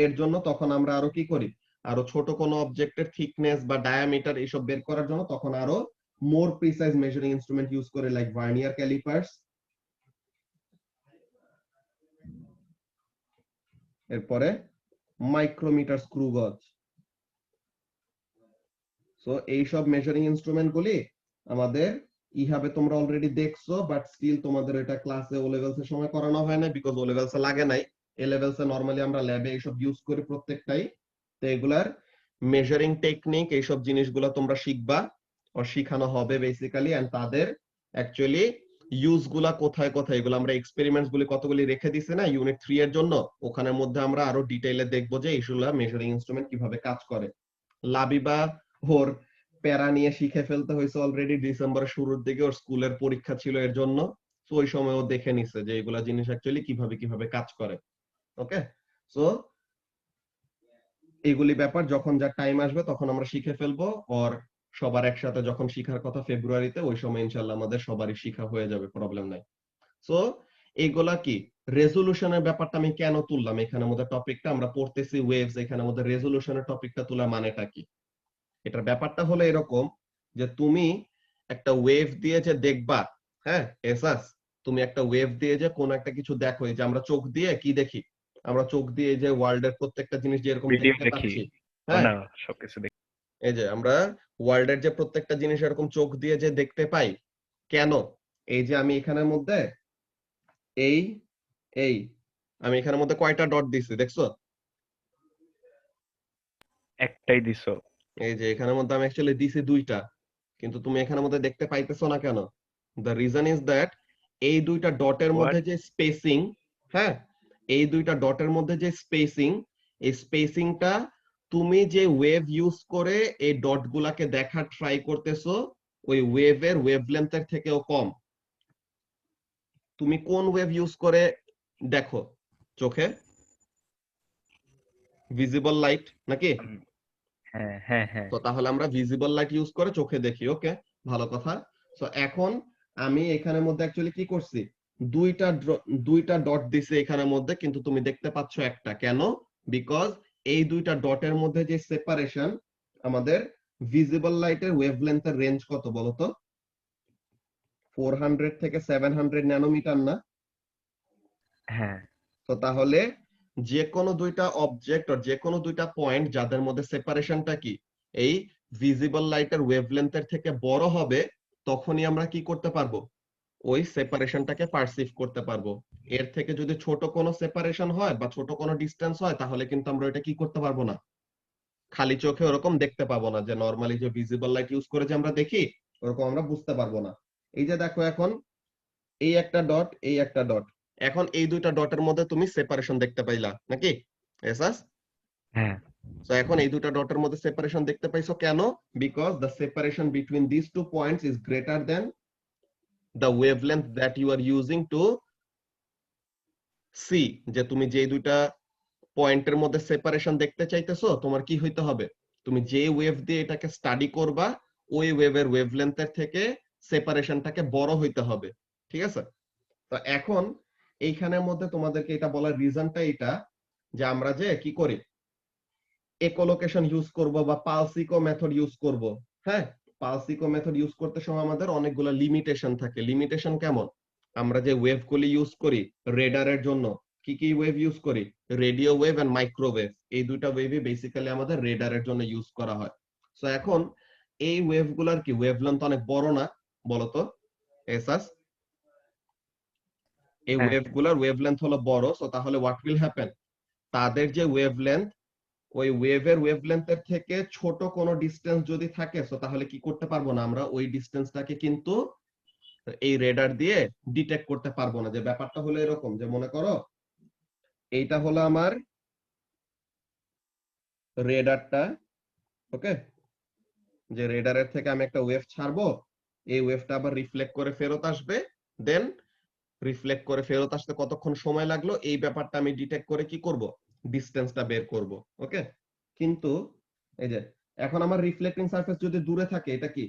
Speaker 1: এর জন্য তখন আমরা আরো কি করি? আরো ছোট কোনো অবজেক্টের থিকনেস বা ডায়ামিটার এইসব বের করার জন্য তখন আরো মোর প্রিসাইজ মেজারিং ইনস্ট্রুমেন্ট ইউজ করে, লাইক ভার্নিয়ার ক্যালিপার্স, এরপরে মাইক্রোমিটার, স্ক্রু গজ। সো এইসব মেজারিং ইনস্ট্রুমেন্ট গুলি আমাদের ইহাবে তোমরা অলরেডি দেখছো, বাট স্টিল তোমাদের এটা ক্লাসে ও লেভেলস এর সময় করানো হয় না, বিকজ ও লেভেলস এ লাগে নাই। এ লেভেলস এ নরমালি আমরা ল্যাবে এইসব ইউজ করি প্রত্যেকটাই। তো এগুলার মেজারিং টেকনিক এইসব জিনিসগুলো তোমরা শিখবা ও শিখানো হবে বেসিক্যালি, এন্ড তাদের অ্যাকচুয়ালি ইউজ গুলা কোথায় কোথায় এগুলো আমরা এক্সপেরিমেন্টস গুলি কতগুলি রেখে দিছি না ইউনিট 3 এর জন্য, ওখানের মধ্যে আমরা আরো ডিটেইলে দেখবো যে এইগুলা মেজারিং ইনস্ট্রুমেন্ট কিভাবে কাজ করে। লাবিবা ওর প্যারা নিয়ে শিখে ফেলতে হয়েছে অলরেডি, ডিসেম্বরের শুরুর দিকে ওর স্কুলের পরীক্ষা ছিল এর জন্য। তো ওই সময় ও দেখে নিছে যে এগুলা জিনিস অ্যাকচুয়ালি কিভাবে কিভাবে কাজ করে। ওকে, সো এইগুলি ব্যাপার যখন যা টাইম আসবে তখন আমরা শিখে ফেলবো, আর সবার একসাথে যখন শিখার কথা ফেব্রুয়ারিতে, ওই সময় ইনশাআল্লাহ আমাদের সবারই শিখা হয়ে যাবে, প্রবলেম নাই। সো এইগুলা কি রেজোলিউশনের ব্যাপারটা আমি কেন তুললাম এখানের মধ্যে টপিকটা, আমরা পড়তেছি ওয়েভস, এখানের মধ্যে রেজোলিউশনের টপিকটা তোলার মানেটা কি? এটার ব্যাপারটা হলো এরকম, যে তুমি একটা ওয়েভ দিয়ে যে দেখবা, হ্যাঁ এসাস, তুমি একটা ওয়েভ দিয়ে যে কোন একটা কিছু দেখো, এই যে আমরা চোখ দিয়ে কি দেখি? আমরা চোখ দিয়ে যে ওয়ার্ল্ডের প্রত্যেকটা জিনিস যে এরকম
Speaker 3: ভিডিও
Speaker 1: দেখতে
Speaker 3: দেখি
Speaker 1: পাচ্ছি,
Speaker 3: ও
Speaker 1: হ্যাঁ
Speaker 3: না সবকিছু দেখি
Speaker 1: এই যে আমরা ওয়ার্ল্ডের যে প্রত্যেকটা জিনিস এরকম চোখ দিয়ে যে দেখতে পাই, কেন? এই যে আমি এখানের মধ্যে এই এই আমি এখানের মধ্যে কয়টা ডট দিছি দেখছো?
Speaker 3: একটাই দিছো
Speaker 1: এই যে এখানের মধ্যে আমি অ্যাকচুয়ালি দিছি দুইটা, কিন্তু তুমি এখানের মধ্যে দেখতে পাইতেছো না কেন? দ্য রিজন ইজ দ্যাট এই দুইটা ডটের
Speaker 3: হোয়াট
Speaker 1: মধ্যে যে স্পেসিং, হ্যাঁ এই দুইটা ডটের মধ্যে যে স্পেসিং, এই স্পেসিংটা তুমি যে ওয়েভ ইউজ করে এই ডট গুলাকে দেখার ট্রাই করতেছো ওই ওয়েভের ওয়েভলেন্থের থেকেও কম। তুমি কোন ওয়েভ ইউজ করে দেখো চোখে? ভিজিবল লাইট নাকি?
Speaker 3: হ্যাঁ হ্যাঁ হ্যাঁ
Speaker 1: তো তাহলে আমরা ভিজিবল লাইট ইউজ করে চোখে দেখি, ওকে ভালো কথা। সো এখন আমি এখানের মধ্যে অ্যাকচুয়ালি কি করছি, দুইটা ডট দিছি এখানের মধ্যে, কিন্তু তুমি দেখতে পাচ্ছ একটা, কেন? বিকজ এই দুইটা ডটের মধ্যে যে সেপারেশন, আমাদের ভিজিবল লাইটের ওয়েভলেন্থের রেঞ্জ কত বলো তো? 400 থেকে 700 ন্যানোমিটার না?
Speaker 3: হ্যাঁ
Speaker 1: তো তাহলে যে কোনো দুইটা অবজেক্ট আর যে কোনো দুইটা পয়েন্ট যাদের মধ্যে সেপারেশনটা কি এই ভিজিবল লাইটের ওয়েভলেন্থের থেকে বড় হবে, তখনই আমরা কি করতে পারবো, ওই সেপারেশনটাকে পারসিভ করতে পারবো। এর থেকে যদি ছোট কোনো সেপারেশন হয় বা ছোট কোনো ডিসটেন্স হয়, তাহলে কিন্তু আমরা এটা কি করতে পারবো না, খালি চোখে ওরকম দেখতে পাবো না, যে নরমালি যে ভিজিবল লাইট ইউজ করে যে আমরা দেখি ওরকম আমরা বুঝতে পারবো না। এই যে দেখো এখন এই একটা ডট, এই একটা ডট, এখন এই দুইটা ডটের মধ্যে তুমি সেপারেশন দেখতে পাইলা নাকি? এসাস
Speaker 3: হ্যাঁ
Speaker 1: সো এখন এই দুইটা ডটের মধ্যে সেপারেশন দেখতে পাইছো, কেন? Because the separation between this two points is greater than the wavelength that you are using to see. যে তুমি যে দুইটা পয়েন্টের মধ্যে সেপারেশন দেখতে চাইতেছো, তোমার কি হইতে হবে, তুমি যে ওয়েভ দিয়ে এটাকে স্টাডি করবা ওই ওয়েভের ওয়েভলেন্থের থেকে সেপারেশনটাকে বড় হইতে হবে, ঠিক আছে? তো এখন এইখানের মধ্যে তোমাদেরকে এটা বলার রিজনটা এটা, যে আমরা যে কি করি একোলোকেশন ইউজ করব বা পালস ইকো মেথড ইউজ করব। হ্যাঁ, পালস ইকো মেথড ইউজ করতে সময় আমাদের অনেকগুলো লিমিটেশন থাকে। লিমিটেশন কেমন? আমরা যে ওয়েভ গুলি ইউজ করি রেডারের জন্য, কি কি ওয়েভ ইউজ করি? রেডিও ওয়েভ এন্ড মাইক্রোওয়েভ, এই দুইটা ওয়েভই বেসিক্যালি আমাদের রেডারের জন্য ইউজ করা হয়। সো এখন এই ওয়েভ গুলার কি ওয়েভলেন্থ অনেক বড় না বলতো? এসাস এই
Speaker 3: হ্যাঁ
Speaker 1: ওয়েভ গুলার ওয়েভলেন্থ হলো বড়, সো তাহলে হোয়াট উইল হ্যাপেন, তাদের যে ওয়েভলেন্থ ওই ওয়েভের ওয়েভলেন্থের থেকে ছোট কোনো ডিসটেন্স যদি থাকে, সো তাহলে কি করতে পারবো না, আমরা ওই ডিসটেন্সটাকে কিন্তু এই রেডার দিয়ে ডিটেক্ট করতে পারবো না। যে ব্যাপারটা হলো এরকম, যে মনে করো এইটা হলো আমার রেডারটা, ওকে, যে রেডারের থেকে আমি একটা ওয়েভ ছাড়বো, এই ওয়েভটা আবার রিফ্লেক্ট করে ফেরত আসবে, দেন রিফ্লেক্ট করে ফেরত আসতে কতক্ষণ সময় লাগলো এই ব্যাপারটা আমি ডিটেক্ট করে কি করব, ডিসটেন্সটা বের করব, ওকে। কিন্তু এই যে এখন আমার রিফ্লেক্টিং সারফেস যদি দূরে থাকে, এটা কি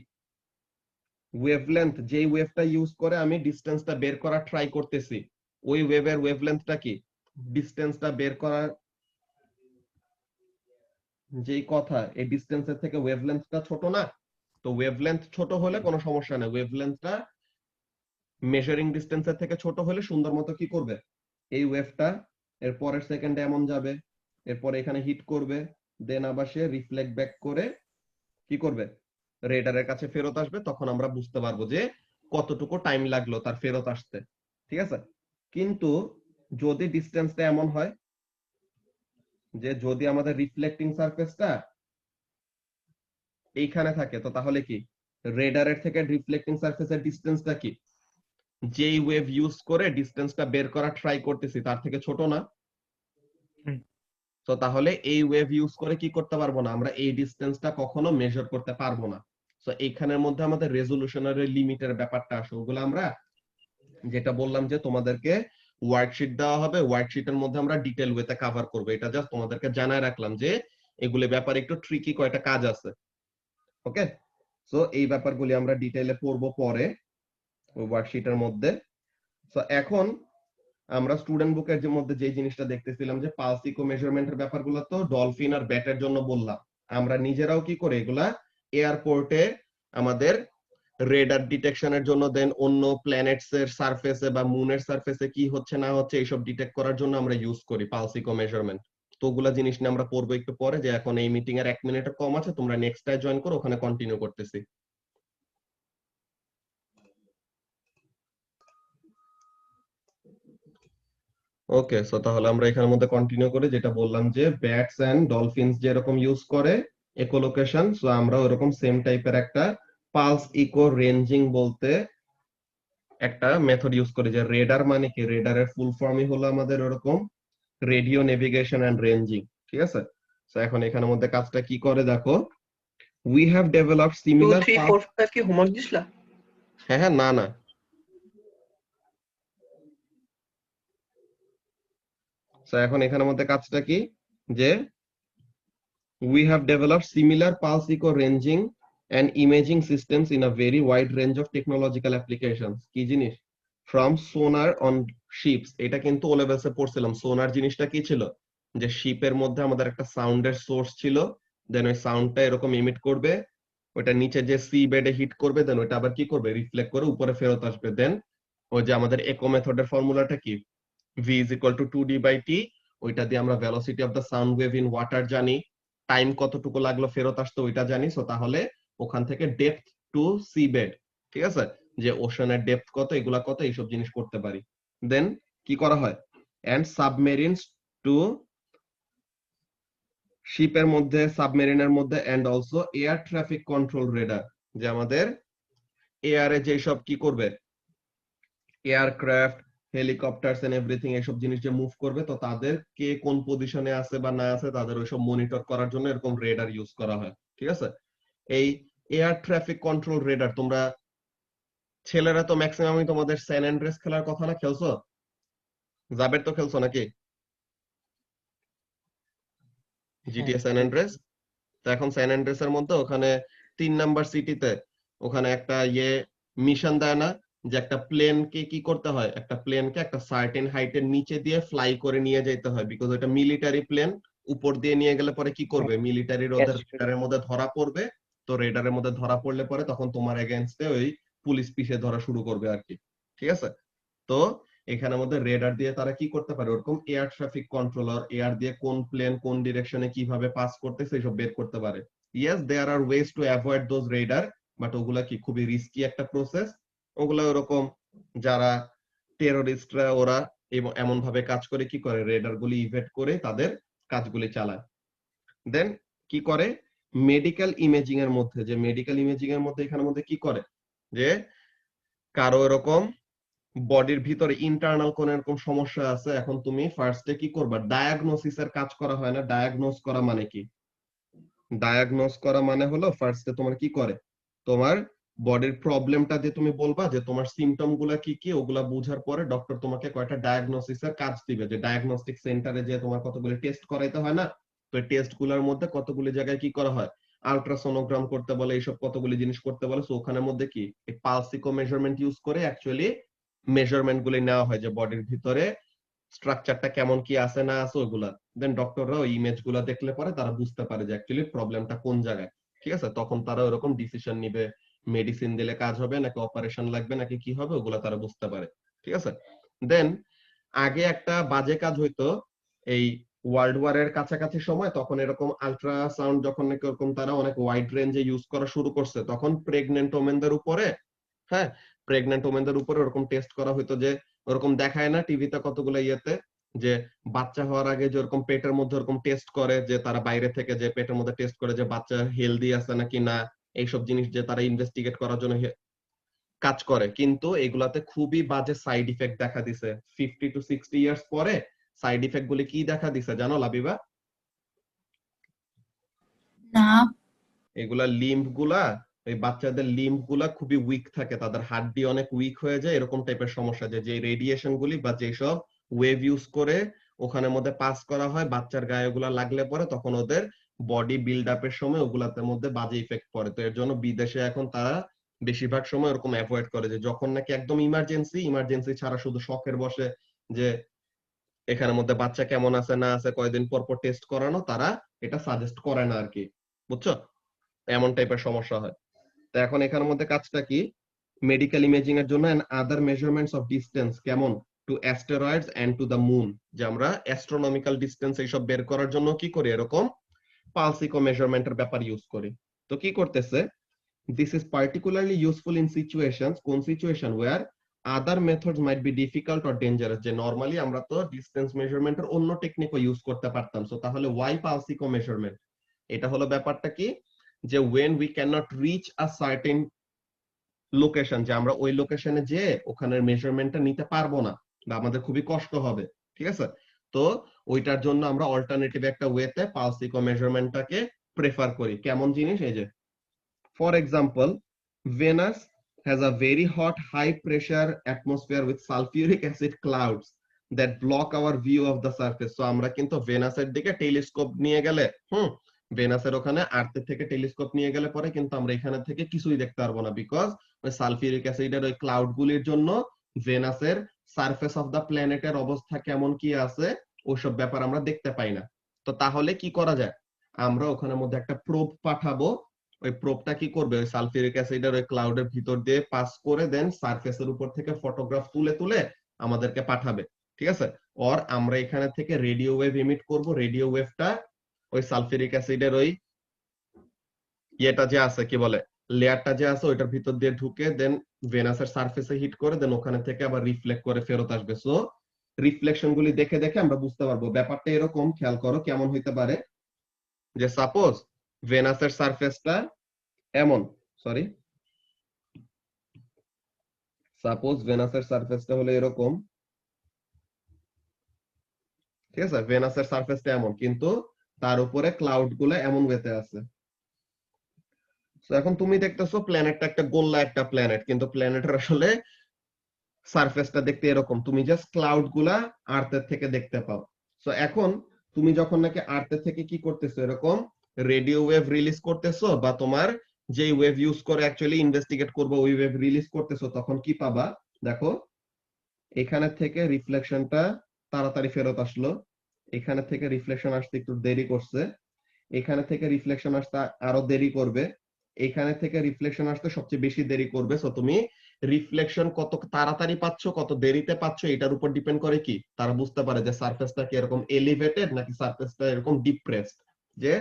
Speaker 1: ওয়েভলেন্থ, যেই ওয়েভটা ইউজ করে আমি ডিসটেন্সটা বের করার ট্রাই করতেছি, ওই ওয়েভের ওয়েভলেন্থটা কি, ডিসটেন্সটা বের করার যেই কথা, এই ডিসটেন্সের থেকে ওয়েভলেন্থটা ছোট না? তো ওয়েভলেন্থ ছোট হলে কোনো সমস্যা নেই, ওয়েভলেন্থটা মেজারিং ডিসটেন্সের থেকে ছোট হলে সুন্দর মতো কি করবে, এই ওয়েভটা এর পরের সেকেন্ডে এমন যাবে, এরপর এখানে হিট করবে, দেন আবার সে রিফ্লেক্ট ব্যাক করে কি করবে, রেডারের কাছে ফেরত আসবে। তখন আমরা বুঝতে পারবো যে কতটুকু টাইম লাগলো তার ফেরত আসতে, ঠিক আছে? কিন্তু যদি ডিসটেন্সটা এমন হয় যে যদি আমাদের রিফ্লেক্টিং সারফেসটা এইখানে থাকে, তো তাহলে কি রেডারের থেকে রিফ্লেক্টিং সারফেসের ডিসটেন্সটা কি, যেই ওয়েভ ইউজ করে ডিসটেন্সটা বের করা ট্রাই করতেছি তার থেকে ছোট না?
Speaker 3: হুম।
Speaker 1: তো তাহলে এই ওয়েভ ইউজ করে কি করতে পারবো না, আমরা এই ডিসটেন্সটা কখনো মেজার করতে পারবো না। সো এইখানের মধ্যে আমাদের রেজোলিউশনের লিমিটের ব্যাপারটা আসে, ওগুলো আমরা যেটা বললাম যে তোমাদেরকে ওয়ার্কশিট দেওয়া হবে, ওয়ার্কশিটের মধ্যে আমরা ডিটেল ওয়েতে কভার করব। এটা জাস্ট তোমাদেরকে জানায় রাখলাম যে এগুলো ব্যাপারে একটু ট্রিকি কয়টা কাজ আছে, ওকে। সো এই ব্যাপারগুলি আমরা ডিটেইলে পড়বো পরে ওই ওয়ার্কশিটের মধ্যে। সো এখন আমরা স্টুডেন্ট বুকের মধ্যে যে জিনিসটা দেখতেছিলাম যে পালস ইকো মেজারমেন্টের ব্যাপারগুলো তো ডলফিন আর ব্যাটের জন্য বললাম, আমরা নিজেরাও কি করে এগুলা এয়ারপোর্টে আমাদের রেডার ডিটেকশনের জন্য, দেন অন্য প্ল্যানেটস এর সারফেসে বা মুনের সারফেসে কি হচ্ছে না হচ্ছে এইসব ডিটেক্ট করার জন্য আমরা ইউজ করি পালস ইকো মেজারমেন্ট। তো ওগুলা জিনিস নিয়ে আমরা পড়বো একটু পরে, যে এখন এই মিটিং এর 1 মিনিট কম আছে, তোমরা নেক্সট জয়েন করো, ওখানে কন্টিনিউ করতেছি। ওকে, সো তাহলে আমরা এখানের মধ্যে কন্টিনিউ করি, যেটা বললাম যে ব্যাটস এন্ড ডলফিনস যেরকম ইউজ করে ইকোলোকেশন, সো আমরা ওরকম সেম টাইপের একটা পালস ইকো রেঞ্জিং বলতে একটা মেথড ইউজ করি। যে রেডার মানে কি, রেডারের ফুল ফর্মই হলো আমাদের ওরকম রেডিও নেভিগেশন এন্ড রেঞ্জিং, ঠিক আছে? সো এখন এখানের মধ্যে কাজটা কি করে দেখো, উই হ্যাভ ডেভেলপড
Speaker 5: 2
Speaker 1: সিমিলার
Speaker 5: 3 4 5 কি হোমওয়ার্ক দিছলা?
Speaker 1: হ্যাঁ হ্যাঁ, না না, সো এখন এখানের মধ্যে কাজটা কি, যে we have developed similar pulse echo ranging and imaging systems in a very wide range of technological applications. কি জিনিস? From sonar on ships, এটা কিন্তু ও লেভেলসে পড়ছিলাম। সোনার জিনিসটা কি ছিল, যে শিপের মধ্যে আমাদের একটা সাউন্ডের সোর্স ছিল, দেন ওই সাউন্ডটা এরকম ইমিট করবে, ওটা নিচে যে সি বেডে হিট করবে, দেন ওটা আবার কি করবে, রিফ্লেক্ট করে উপরে ফেরত আসবে। দেন ওই যে আমাদের ইকো মেথডের ফর্মুলাটা কি, v is equal to 2d/t, ওইটা দিয়ে আমরা velocity of the sound wave in water জানি, টাইম কতটুকু লাগলো ফেরত আসতে ওইটা জানি। সো তাহলে ওখান থেকে ডেপথ টু সি বেড, ঠিক আছে, যে ওশানের ডেপথ কত, এগুলা কত, এইসব জিনিস করতে পারি। দেন কি করা হয়, এন্ড সাবমেরিনস টু, শিপের মধ্যে সাবমেরিনের মধ্যে, and also air traffic control radar, যে আমাদের এয়ারে যেসব কি করবে, এয়ারক্রাফট, হেলিকপ্টারস এন্ড এভরিথিং, এইসব জিনিস যে মুভ করবে, তো তাদের কে কোন পজিশনে আছে বা না আছে তাদের ওইসব মনিটর করার জন্য এরকম রেডার ইউজ করা হয়, ঠিক আছে? এই এয়ার ট্রাফিক কন্ট্রোল রেডার, তোমরা ছেলেরা তো ম্যাক্সিমামই তোমাদের স্যান অ্যান্ড্রেস খেলার কথা না, খেলছো? জাবের তো খেলছো নাকি জিটিএ স্যান অ্যান্ড্রেস? তো এখন স্যান অ্যান্ড্রেস এর মধ্যে ওখানে 3 নাম্বার সিটিতে ওখানে একটা মিশন দেয় না, যে একটা প্লেনকে কি করতে হয়, একটা প্লেনকে একটা সার্টেন হাইটের নিচে দিয়ে ফ্লাই করে নিয়ে যেতে হয়, বিকজ ওটা মিলিটারি প্লেন, উপর দিয়ে নিয়ে গেলে পরে কি করবে, মিলিটারির ওদের রেডারের মধ্যে ধরা পড়বে। তো রেডারের মধ্যে ধরা পড়লে পরে তখন তোমার এগেইনস্টে ওই পুলিশ পিছে ধরা শুরু করবে আর কি, ঠিক আছে? তো এখানের মধ্যে রেডার দিয়ে তারা কি করতে পারে, ওরকম এয়ার ট্রাফিক কন্ট্রোলার, এয়ার দিয়ে কোন প্লেন কোন ডিরেকশনে কিভাবে পাস করতেছে এইসব বের করতে পারে। Yes, there are ways to avoid those radar, but ওগুলা কি খুবই রিস্কি একটা প্রসেস। ওগুলা ওরকম যারা টেরোরিস্টরা ওরা এমন ভাবে কাজ করে, কি করে, রেডার গুলি ইভেট করে তাদের কাজগুলি চালায়। দেন কি করে, মেডিকেল ইমেজিং এর মধ্যে, যে মেডিকেল ইমেজিং এর মধ্যে এখানের মধ্যে কি করে, যে কারো এরকম বডির ভিতরে ইন্টারনাল কোন এরকম সমস্যা আছে, এখন তুমি ফার্স্টে কি করবা, ডায়াগনোসিসের কাজ করা হয় না। ডায়াগনোস করা মানে কি, ডায়াগনোস করা মানে হলো ফার্স্টে তোমার কি করে, তোমার বডির প্রবলেমটা দিয়ে তুমি বলবা যে তোমার সিম্পটম গুলা কি কি, ওগুলা বুঝার পরে ডক্টর তোমাকে কয়টা ডায়াগনোসিসের কাজ দিবে, যে ডায়াগনস্টিক সেন্টারে যে তোমার কতগুলি টেস্ট করাইতে হয় না, তো এই টেস্ট গুলার মধ্যে কতগুলি জায়গায় কি করা হয়, আলট্রাসোনোগ্রাম করতে বলে, এইসব কতগুলি জিনিস করতে বলে। সো ওখানের মধ্যে কি এই পালস ইকো মেজারমেন্ট ইউজ করে অ্যাকচুয়ালি মেজারমেন্ট গুলি নেওয়া হয়, যে বডির ভিতরে স্ট্রাকচারটা কেমন কি আছে না আছে ওগুলা। দেন ডক্টররা ওই ইমেজ গুলা দেখলে পরে তারা বুঝতে পারে যে অ্যাকচুয়ালি প্রবলেমটা কোন জায়গায়, ঠিক আছে? তখন তারা ওরকম ডিসিশন নিবে, মেডিসিন দিলে কাজ হবে নাকি অপারেশন লাগবে নাকি কি হবে, ওগুলা তারা বুঝতে পারে, ঠিক আছে? দেন আগে একটা বাজে কাজ হইতো, এই ওয়ার্ল্ড ওয়ারের কাছাকাছি সময়, তখন এরকম আল্ট্রাসাউন্ড যখন নাকি ওরকম তারা অনেক ওয়াইড রেঞ্জে ইউজ করা শুরু করছে, তখন প্রেগনেন্ট ওমেনদের উপরে, হ্যাঁ, প্রেগনেন্ট ওমেনদের উপরে ওরকম টেস্ট করা হইতো, যে ওরকম দেখায় না টিভিতে কতগুলো ইয়েতে, যে বাচ্চা হওয়ার আগে যে ওরকম পেটের মধ্যে ওরকম টেস্ট করে, যে তারা বাইরে থেকে যে পেটের মধ্যে টেস্ট করে যে বাচ্চা হেলদি আছে নাকি না, এইসব জিনিস যে তারা ইনভেস্টিগেট করার জন্য কাজ করে। কিন্তু এগুলাতে খুবই বাজে সাইড ইফেক্ট দেখা দিছে। 50 to 60 ইয়ার্স পরে সাইড ইফেক্ট গুলি কি দেখা দিছে জানো লাবিবা?
Speaker 4: না।
Speaker 1: এগুলা লিম্ফ গুলা, এই বাচ্চাদের লিম্ফ গুলা খুবই উইক থাকে, তাদের হাড্ডি অনেক উইক হয়ে যায়, এরকম টাইপের সমস্যা। যে রেডিয়েশন গুলি বা যেসব ওয়েভ ইউজ করে ওখানের মধ্যে পাস করা হয়, বাচ্চার গায়ে ওগুলা লাগলে পরে তখন ওদের বডি বিল্ড আপের সময় ওগুলাতে মধ্যে বাজে ইফেক্ট পড়ে। তো এর জন্য বিদেশে এখন তারা বেশিরভাগ সময় এরকম অ্যাভয়েড করে, যে যখন নাকি একদম ইমার্জেন্সি ছাড়া শুধু শখের বসে যে এখানের মধ্যে বাচ্চা কেমন আছে না আছে কয়দিন পর পর টেস্ট করানো, তারা এটা সাজেস্ট করে না আর কি, বুঝছো? এমন টাইপের সমস্যা হয়। তো এখন এখানের মধ্যে কাজটা কি, মেডিকেল ইমেজিং এর জন্য and other measurements of distance, কেমন, to asteroids and to the moon, যে আমরা অ্যাস্ট্রোনমিক্যাল ডিসটেন্স এইসব বের করার জন্য কি করি, এরকম পালস ইকো মেজারমেন্টের ব্যাপার ইউজ করি। তো কি করতেছে, this is particularly useful in situations, কোন situation, where other methods might be difficult or dangerous, যে নরমালি আমরা তো ডিসটেন্স মেজারমেন্টের অন্য টেকনিকও ইউজ করতে পারতাম। সো তাহলে ওয়াই পালস ইকো মেজারমেন্ট, এটা হলো ব্যাপারটা কি, যে when we cannot reach a certain location, যে আমরা ওই লোকেশনে যে ওখানের মেজারমেন্টটা নিতে পারবো না বা আমাদের খুবই কষ্ট হবে, ঠিক আছে, তো ওইটার জন্য আমরা অল্টারনেটিভ একটা ওয়েতে পালস ইকো মেজারমেন্টটাকে প্রেফার করি। কেমন জিনিস, এই যে for example Venus has a very hot high pressure atmosphere with sulfuric acid clouds that block our view of the surface। so আমরা কিন্তু ভেনাসের দিকে টেলিস্কোপ নিয়ে গেলে ভেনাসের ওখানে আর্থের থেকে টেলিস্কোপ নিয়ে গেলে পরে কিন্তু আমরা এখানে থেকে কিছুই দেখতে পারবো না, বিকজ ওই সালফিউরিক অ্যাসিডের ওই ক্লাউড গুলির জন্য ভেনাসের সারফেস অফ দা প্ল্যানেটের অবস্থা কেমন কি আছে ওইসব ব্যাপার আমরা দেখতে পাই না। তো তাহলে কি করা যায়, আমরা ওখানের মধ্যে একটা প্রোব পাঠাবো, ওই প্রোবটা কি করবে, ওই সালফিউরিক অ্যাসিডের ওই ক্লাউডের ভিতর দিয়ে পাস করে দেন সারফেসের উপর থেকে ফটোগ্রাফ তুলে তুলে আমাদেরকে পাঠাবে, ঠিক আছে। আর আমরা এখানে থেকে রেডিও ওয়েভ ইমিট করব, রেডিও ওয়েভটা ওই সালফিউরিক অ্যাসিডের ওই ইয়েটা যে আছে, কি বলে, লেয়ারটা যে আছে ওইটার ভিতর দিয়ে ঢুকে দেন ভেনাসের সারফেসে হিট করে দেন ওখানে থেকে আবার রিফ্লেক্ট করে ফেরত আসবে। সো রিফ্লেকশন গুলি দেখে দেখে আমরা বুঝতে পারবো। ব্যাপারটা এরকম, খেয়াল করো কেমন হইতে পারে, যে সাপোজ ভেনাসের সারফেসটা এমন, সরি সাপোজ ভেনাসের সারফেসটা হলো এরকম, ঠিক আছে, ভেনাসের সারফেসটা এমন, কিন্তু তার উপরে ক্লাউড গুলো এমন ওয়েতে আছে। এখন তুমি দেখতেছো প্ল্যানেটটা একটা গোল্লা একটা প্ল্যানেট, কিন্তু প্ল্যানেটের আসলে সারফেসটা দেখতে এরকম, তুমি জাস্ট ক্লাউড গুলা আর্থের থেকে দেখতে পাও। সো এখন তুমি যখন নাকি আর্থের থেকে কি করতেছো, এরকম রেডিও ওয়েভ রিলিজ করতেছো বা তোমার যে ওয়েভ ইউজ করে অ্যাকচুয়ালি ইনভেস্টিগেট করবো ওই ওয়েভ রিলিজ করতেছো, তখন কি পাবা, দেখো এখানে থেকে রিফ্লেকশনটা তাড়াতাড়ি ফেরত আসলো, এখানে থেকে রিফ্লেকশন আসতে একটু দেরি করছে, এখানে থেকে রিফ্লেকশন আসতে আরো দেরি করবে, এখানে থেকে রিফ্লেকশন আসতে সবচেয়ে বেশি দেরি করবে। সো তুমি রিফ্লেকশন কত তাড়াতাড়ি পাচ্ছ কত দেরিতে পাচ্ছ এটার উপর ডিপেন্ড করে কি, তারা বুঝতে পারে যে সারফেসটা কি এরকম এলিভেটেড নাকি সারফেসটা এরকম ডিপ্রেসড। যে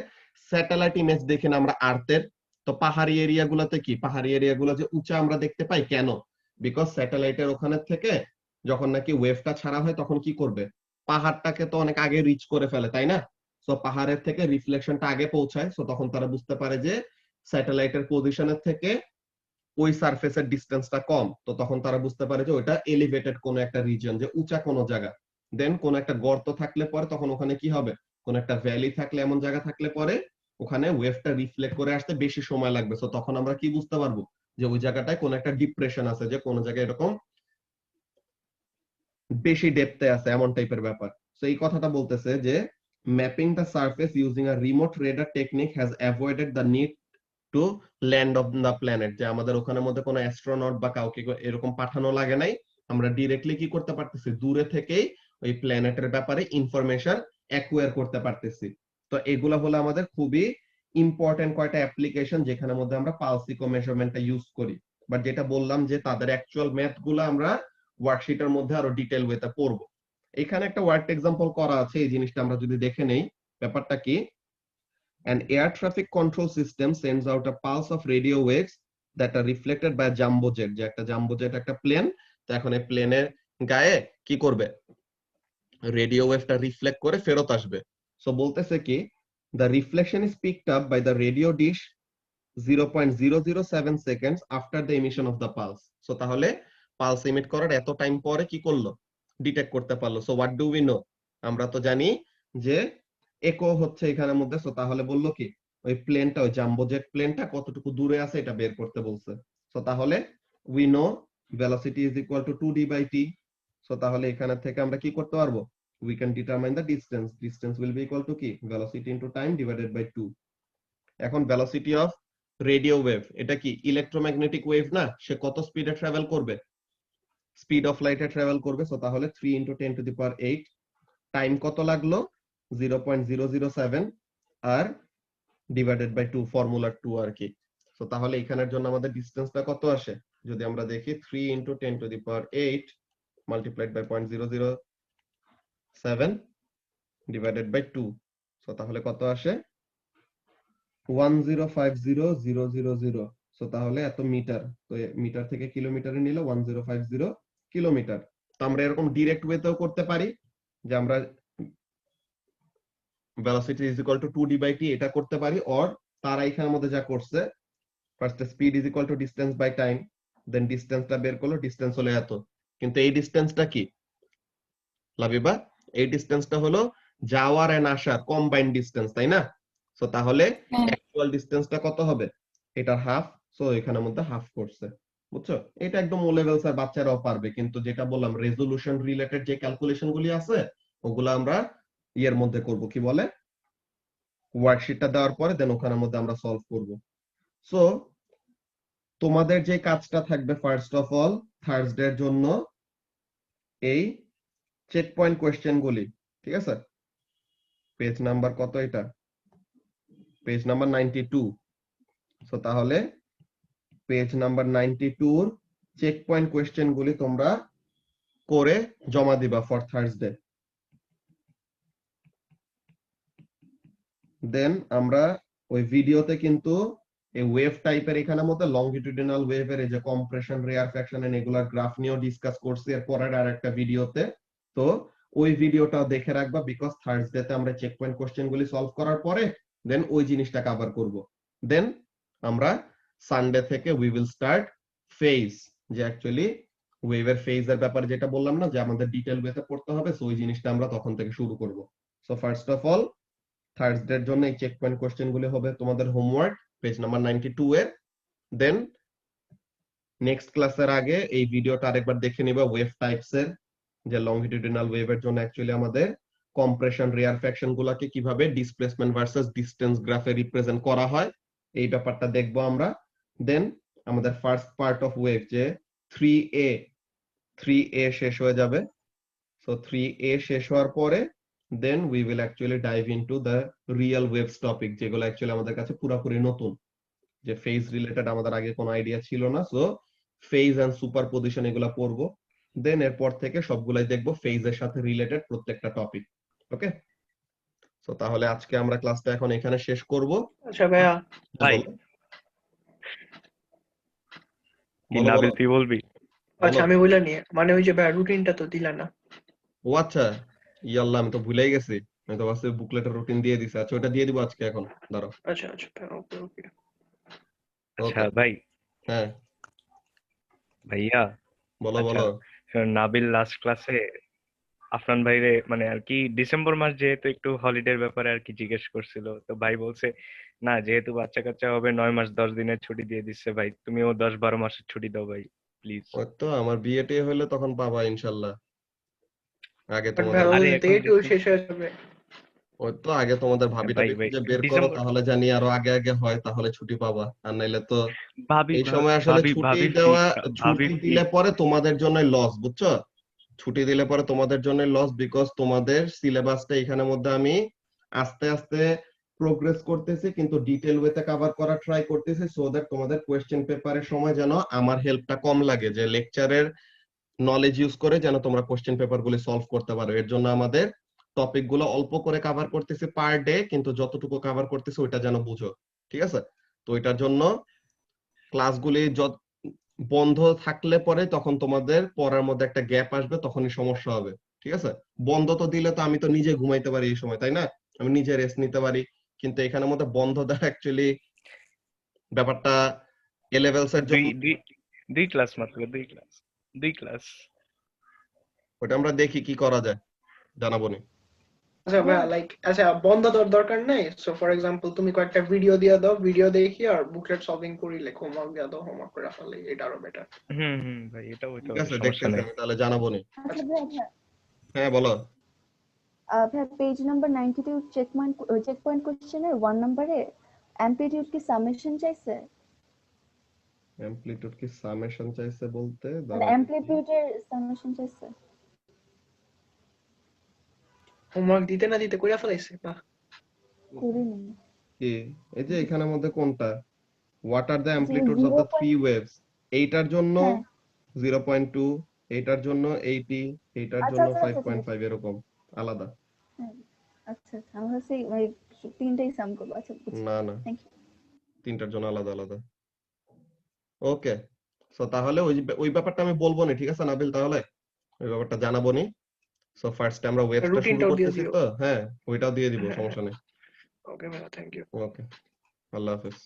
Speaker 1: স্যাটেলাইট ইমেজ দেখে না আমরা আর্থের, তো পাহাড়ি এরিয়া গুলাতে কি, পাহাড়ি এরিয়া গুলো যে উঁচা আমরা দেখতে পাই কেন, বিকজ স্যাটেলাইটের ওখানে থেকে যখন নাকি ওয়েভটা ছাড়া হয় তখন কি করবে, পাহাড়টাকে তো অনেক আগে রিচ করে ফেলে, তাই না। সো পাহাড়ের থেকে রিফ্লেকশনটা আগে পৌঁছায়, সো তখন তারা বুঝতে পারে যে স্যাটেলাইটের পজিশনের থেকে ওই সারফেসের ডিসটেন্সটা কম, তো তখন তারা বুঝতে পারে যে ওটা এলিভেটেড কোন একটা রিজিয়ন, যে উঁচা কোন জায়গা। দেন কোন একটা গর্ত থাকলে পরে তখন ওখানে কি হবে, কোন একটা ভ্যালি থাকলে এমন জায়গা থাকলে পরে ওখানে ওয়েভটা রিফ্লেক্ট করে আসতে বেশি সময় লাগবে। সো তখন আমরা কি বুঝতে পারবো যে ওই জায়গাটায় কোন একটা ডিপ্রেশন আছে, যে কোন জায়গায় এরকম বেশি ডেপথে আছে, এমন টাইপের ব্যাপার। সো এই কথাটা বলতেছে যে mapping the surface using a remote radar technique has avoided the need to land of the planet, যে আমাদের ওখানের মধ্যে কোনো অ্যাস্ট্রোনট বা কাউকে এরকম পাঠানো লাগে নাই, আমরা ডিরেক্টলি কি করতে পারতেছি, দূরে থেকেই ওই প্ল্যানেটের ব্যাপারে ইনফরমেশন অ্যাকুয়ার করতে পারতেছি। তো এগুলা হলো আমাদের খুবই ইম্পর্টেন্ট কয়টা অ্যাপ্লিকেশন যেখানের মধ্যে আমরা পালস ইকো মেজারমেন্টটা ইউজ করি। বাট যেটা বললাম যে তাদের অ্যাকচুয়াল ম্যাথ গুলো আমরা ওয়ার্কশিটের মধ্যে আরো ডিটেইল ওয়েতে পড়বো। এখানে একটা ওয়ার্ড এক্সাম্পল করা আছে, এই জিনিসটা আমরা যদি দেখে নেই, ব্যাপারটা কি, an air traffic control system sends out a pulse of radio waves that are reflected by a jumbo jet, যে একটা জাম্বো জেট একটা প্লেন, তো এখন এই প্লেনের গায়ে কি করবে, রেডিও ওয়েভটা রিফ্লেক্ট করে ফেরত আসবে। সো বলতেছে কি, the reflection is picked up by the radio dish 0.007 seconds after the emission of the pulse। So তাহলে পালস ইমিট করার এত টাইম পরে কি করলো, ডিটেক্ট করতে পারলো। So what do we know, আমরা তো জানি যে একো হচ্ছে এখানের মধ্যে। সো তাহলে বললো কি, ওই প্লেনটা, ওই জাম্বো জেট প্লেনটা কতটুকু দূরে আছে এটা বের করতে বলছে। সো তাহলে we know velocity is equal two 2d/t। So তাহলে এখানে থেকে আমরা কি করতে পারবো, we can determine the distance, distance will be equal to কি, velocity into time divided by 2। এখন velocity of radio wave, এটা কি ইলেকট্রোম্যাগনেটিক ওয়েভ না, সে কত স্পিডে ট্রাভেল করবে, স্পিড অফ লাইটে ট্রাভেল করবে। সো তাহলে 3 × 10⁸, টাইম কত লাগলো 0.007 আর ডিভাইডেড বাই 2, ফর্মুলা 2 আর কি। সো তাহলে এখানের জন্য আমাদের ডিসটেন্সটা কত আসে? যদি আমরা দেখি 3 × 10⁸ multiplied by 0.007 divided by 2, so তাহলে কত আসে? 1050000। সো তাহলে এত মিটার, তো মিটার থেকে কিলোমিটারে নিলে 1050 কিলোমিটার। তো আমরা এরকম ডিরেক্ট ওয়েতেও করতে পারি যে আমরা velocity is equal to 2d/t এটা করতে পারি, অর তারা এখানের মধ্যে যা করছে first speed is equal to distance by time, then ডিসটেন্সটা বের করলো, ডিসটেন্স হলো এত। কিন্তু এই ডিসটেন্সটা কি লাবিবা? এই ডিসটেন্সটা হলো যাওয়ার এন্ড আসার কম্বাইন্ড ডিসটেন্স, তাই না? সো তাহলে
Speaker 4: হ্যাঁ।
Speaker 1: অ্যাকচুয়াল ডিসটেন্সটা কত হবে? এটা হাফ, সো এখানের মধ্যে হাফ করছে, বুঝছো? এটা একদম ও লেভেলস এর বাচ্চারাও পারবে, কিন্তু যেটা বললাম রেজোলিউশন রিলেটেড যে ক্যালকুলেশন গুলি আছে ওগুলো আমরা ইয়ের মধ্যে করব, কি বলে, ওয়ার্কশিটটা দেওয়ার পরে দেন ওখানের মধ্যে আমরা সলভ করব। সো তোমাদের যে কাজটা থাকবে ফার্স্ট অফ অল থার্সডে এর জন্য এই চেক পয়েন্ট কোশ্চেন গুলি, ঠিক আছে? পেজ নাম্বার কত এটা? Page number 92। সো তাহলে পেজ নাম্বার 92 এর চেক পয়েন্ট কোশ্চেন গুলি তোমরা করে জমা দিবা ফর থার্সডে। দেন আমরা ওই ভিডিওতে কিন্তু এই ওয়েভ টাইপের এখানের মধ্যে লংগিটিউডিনাল ওয়েভের এই যে কম্প্রেশন, রেয়ারফ্যাকশন এন্ড এগুলার গ্রাফ নিয়েও ডিসকাস করছি এর পরের আরেকটা ভিডিওতে। তো ওই ভিডিওটাও দেখে রাখবা, বিকজ থার্সডে তে আমরা চেক পয়েন্ট কোশ্চেন গুলি সলভ করার পরে দেন ওই জিনিসটা কভার করব। দেন আমরা সানডে থেকে উই উইল স্টার্ট ফেজ, যে অ্যাকচুয়ালি ওয়েভের ফেজের ব্যাপারে যেটা বললাম না যে আমাদের ডিটেইল ওয়েতে পড়তে হবে, সো ওই জিনিসটা আমরা তখন থেকে শুরু করব। So first of all Thursday এর জন্য এই চেক পয়েন্ট কোশ্চেন গুলি হবে তোমাদের হোমওয়ার্ক পেজ নাম্বার 92 এর। দেন নেক্সট ক্লাসের আগে এই ভিডিওটা আরেকবার দেখে নিবা ওয়েভ টাইপস এর, যে লংগিটিউডিনাল ওয়েভের জন্য অ্যাকচুয়ালি আমাদের কম্প্রেশন, রেয়ারফ্যাকশন গুলোকে কিভাবে ডিসপ্লেসমেন্ট ভার্সেস ডিসটেন্স গ্রাফে রিপ্রেজেন্ট করা হয় এই ব্যাপারটা দেখবো আমরা। দেন আমাদের ফার্স্ট পার্ট অফ ওয়েভ যে 3a শেষ হয়ে যাবে। সো 3a শেষ হওয়ার পরে then we will actually dive into the real waves topic, যেগুলো অ্যাকচুয়ালি আমাদের কাছে পুরোপুরি নতুন, যে ফেজ রিলেটেড আমাদের আগে কোনো আইডিয়া ছিল না। সো ফেজ এন্ড সুপারপজিশন এগুলো পড়বো, দেন এরপর থেকে সবগুলাই দেখবো ফেজের সাথে রিলেটেড প্রত্যেকটা টপিক। ওকে, সো তাহলে আজকে আমরা ক্লাসটা এখন এখানে শেষ করব।
Speaker 5: আচ্ছা ভাইয়া,
Speaker 3: ভাই
Speaker 1: বলো
Speaker 3: কি
Speaker 1: বলো
Speaker 3: নাবিল
Speaker 1: বলো।
Speaker 3: তুই বলবি?
Speaker 5: আচ্ছা আমি বলে নিয়ে মানে ওই যে ভাইয়া রুটিনটা তো দিলা না।
Speaker 1: ও আচ্ছা, ইয়াল্লাহ আমি তো ভুলেই গেছি, আমি তো ভাবছি বুকলেটের রুটিন দিয়ে দিছি। আচ্ছা ওটা দিয়ে দিব আজকে, এখন দাঁড়াও।
Speaker 5: আচ্ছা আচ্ছা ওকে ওকে।
Speaker 3: আচ্ছা
Speaker 1: ওকে,
Speaker 3: ভাই,
Speaker 1: হ্যাঁ
Speaker 3: ভাইয়া,
Speaker 1: বলো
Speaker 3: আচ্ছা
Speaker 1: বলো।
Speaker 3: নাবিল লাস্ট ক্লাসে আফরান ভাইরে মানে আর কি ডিসেম্বর মাস যেহেতু একটু হলিডের ব্যাপারে আর কি জিজ্ঞেস করছিল, তো ভাই বলছে না যেহেতু বাচ্চা কাচ্চা হবে 9 মাস 10 দিনের ছুটি দিয়ে দিচ্ছে, ভাই তুমিও 10-12 মাসের ছুটি দাও ভাই প্লিজ।
Speaker 1: ওই তো আমার বিয়েটে হইলে তখন পাবা ইনশাল্লাহ। আগে
Speaker 5: বাট
Speaker 1: তোমাদের
Speaker 5: ভাইয়া
Speaker 3: আরে
Speaker 5: ওই
Speaker 3: এখন
Speaker 5: ডেটও শেষ হয়ে যাবে।
Speaker 1: ওই তো আগে তোমাদের ভাবি
Speaker 3: ভাই
Speaker 1: টাবি
Speaker 3: ভাই
Speaker 1: খুঁজে বের করো,
Speaker 3: ডিসেম্বর,
Speaker 1: তাহলে জানি আরো আগে আগে হয়, তাহলে ছুটি পাবা। আর নাইলে তো
Speaker 3: ভাবি
Speaker 1: এই সময় আসলে
Speaker 3: ভাবি
Speaker 1: ছুটি
Speaker 3: ভাবির
Speaker 1: দেওয়া,
Speaker 3: ফিক্স,
Speaker 1: ছুটি
Speaker 3: ভাবির
Speaker 1: দিলে
Speaker 3: ফিক্স।
Speaker 1: পরে তোমাদের জন্য লস, বুঝছো? ছুটি দিলে পরে তোমাদের জন্য লস, বিকজ তোমাদের সিলেবাসটা এখানের মধ্যে আমি আস্তে আস্তে প্রোগ্রেস করতেছি, কিন্তু ডিটেল ওয়েতে কভার করার ট্রাই করতেছি, সো দ্যাট তোমাদের কোয়েশ্চেন পেপারের সময় যেন আমার হেল্পটা কম লাগে, যে লেকচারের নলেজ ইউজ করে যেন তোমরা কোশ্চেন পেপার গুলি সলভ করতে পারো। এর জন্য আমাদের টপিক গুলো অল্প করে কভার করতেছি পার ডে, কিন্তু যতটুকু কভার করতেছি ওইটা যেন বুঝো, ঠিক আছে? তো এটার জন্য ক্লাসগুলি বন্ধ থাকলে পরে তখন তোমাদের পড়ার মধ্যে একটা গ্যাপ আসবে, তখনই সমস্যা হবে, ঠিক আছে? বন্ধ তো দিলে তো আমি তো নিজে ঘুমাইতে পারি এই সময়, তাই না? আমি নিজে রেস্ট নিতে পারি, কিন্তু এখানের মধ্যে বন্ধ দেওয়া অ্যাকচুয়ালি ব্যাপারটা এ লেভেলস এর
Speaker 3: দুই
Speaker 1: জন্য।
Speaker 3: দুই দুই ক্লাস মাত্র, দুই ক্লাস।
Speaker 1: ওটা আমরা দেখি কি করা যায়, জানাবো নি।
Speaker 5: আচ্ছা ভাইয়া লাইক আচ্ছা বন্ধ দেওয়ার দরকার নাই। সো ফর এক্সাম্পল তুমি কয়েকটা ভিডিও দিয়ে দাও, ভিডিও দেখি আর বুকলেট সলভিং করি, লাইক হোমওয়ার্ক দিয়ে দাও, হোমওয়ার্ক করে ফেলে, এটা আরো বেটার।
Speaker 3: ভাই এটা হইতে
Speaker 1: ঠিক
Speaker 3: হবে,
Speaker 1: আছে,
Speaker 3: সমস্যা
Speaker 1: দেখতেছি
Speaker 3: নেই।
Speaker 1: আমি, তাহলে জানাবো নি।
Speaker 6: আচ্ছা ভাইয়া,
Speaker 1: হ্যাঁ বলো।
Speaker 6: ভাইয়া পেজ নাম্বার 92 চেক পয়েন্ট কোশ্চেনের 1 নম্বরে অ্যামপ্লিটিউড কি সামেশন চাইছে?
Speaker 1: অ্যামপ্লিটিউড কি সামেশন চাইছে বলতে?
Speaker 6: মানে
Speaker 1: দাঁড়াও দেখি।
Speaker 6: অ্যামপ্লিটিউডের সামেশন চাইছে।
Speaker 5: হোমওয়ার্ক দিতে না দিতে কইরা ফেলাইছে। বাহ,
Speaker 6: করিনি।
Speaker 1: কি এই যে এখানের মধ্যে কোনটা? What are the amplitudes of the three waves, এইটার জন্য
Speaker 6: হ্যাঁ
Speaker 1: 0.2, এইটার জন্য 80, এইটার
Speaker 6: আচ্ছা
Speaker 1: জন্য
Speaker 6: আচ্ছা আচ্ছা
Speaker 1: 5.5, এরকম আলাদা।
Speaker 6: হ্যাঁ আচ্ছা আচ্ছা আমি ভাবছি ওই তিনটাই সাম করবো আচ্ছা বুঝছি
Speaker 1: না না,
Speaker 6: থ্যাংক ইউ
Speaker 1: তিনটার জন্য আলাদা আলাদা। ওকে, সো তাহলে ওই ব্যাপারটা আমি বলবো না, ঠিক আছে নাবিল, তাহলে ওই ব্যাপারটা জানাবো নি। সো ফার্স্টে আমরা ওয়েবসটা শুরু
Speaker 5: রুটিনটাও দিয়ে
Speaker 1: করতেছি
Speaker 5: দিও।
Speaker 1: তো, হ্যাঁ ওইটাও দিয়ে দিব,
Speaker 5: হ্যাঁ
Speaker 1: সমস্যা নেই।
Speaker 5: ওকে ভাইয়া, থ্যাংক ইউ।
Speaker 1: ওকে, আল্লাহ হাফেজ।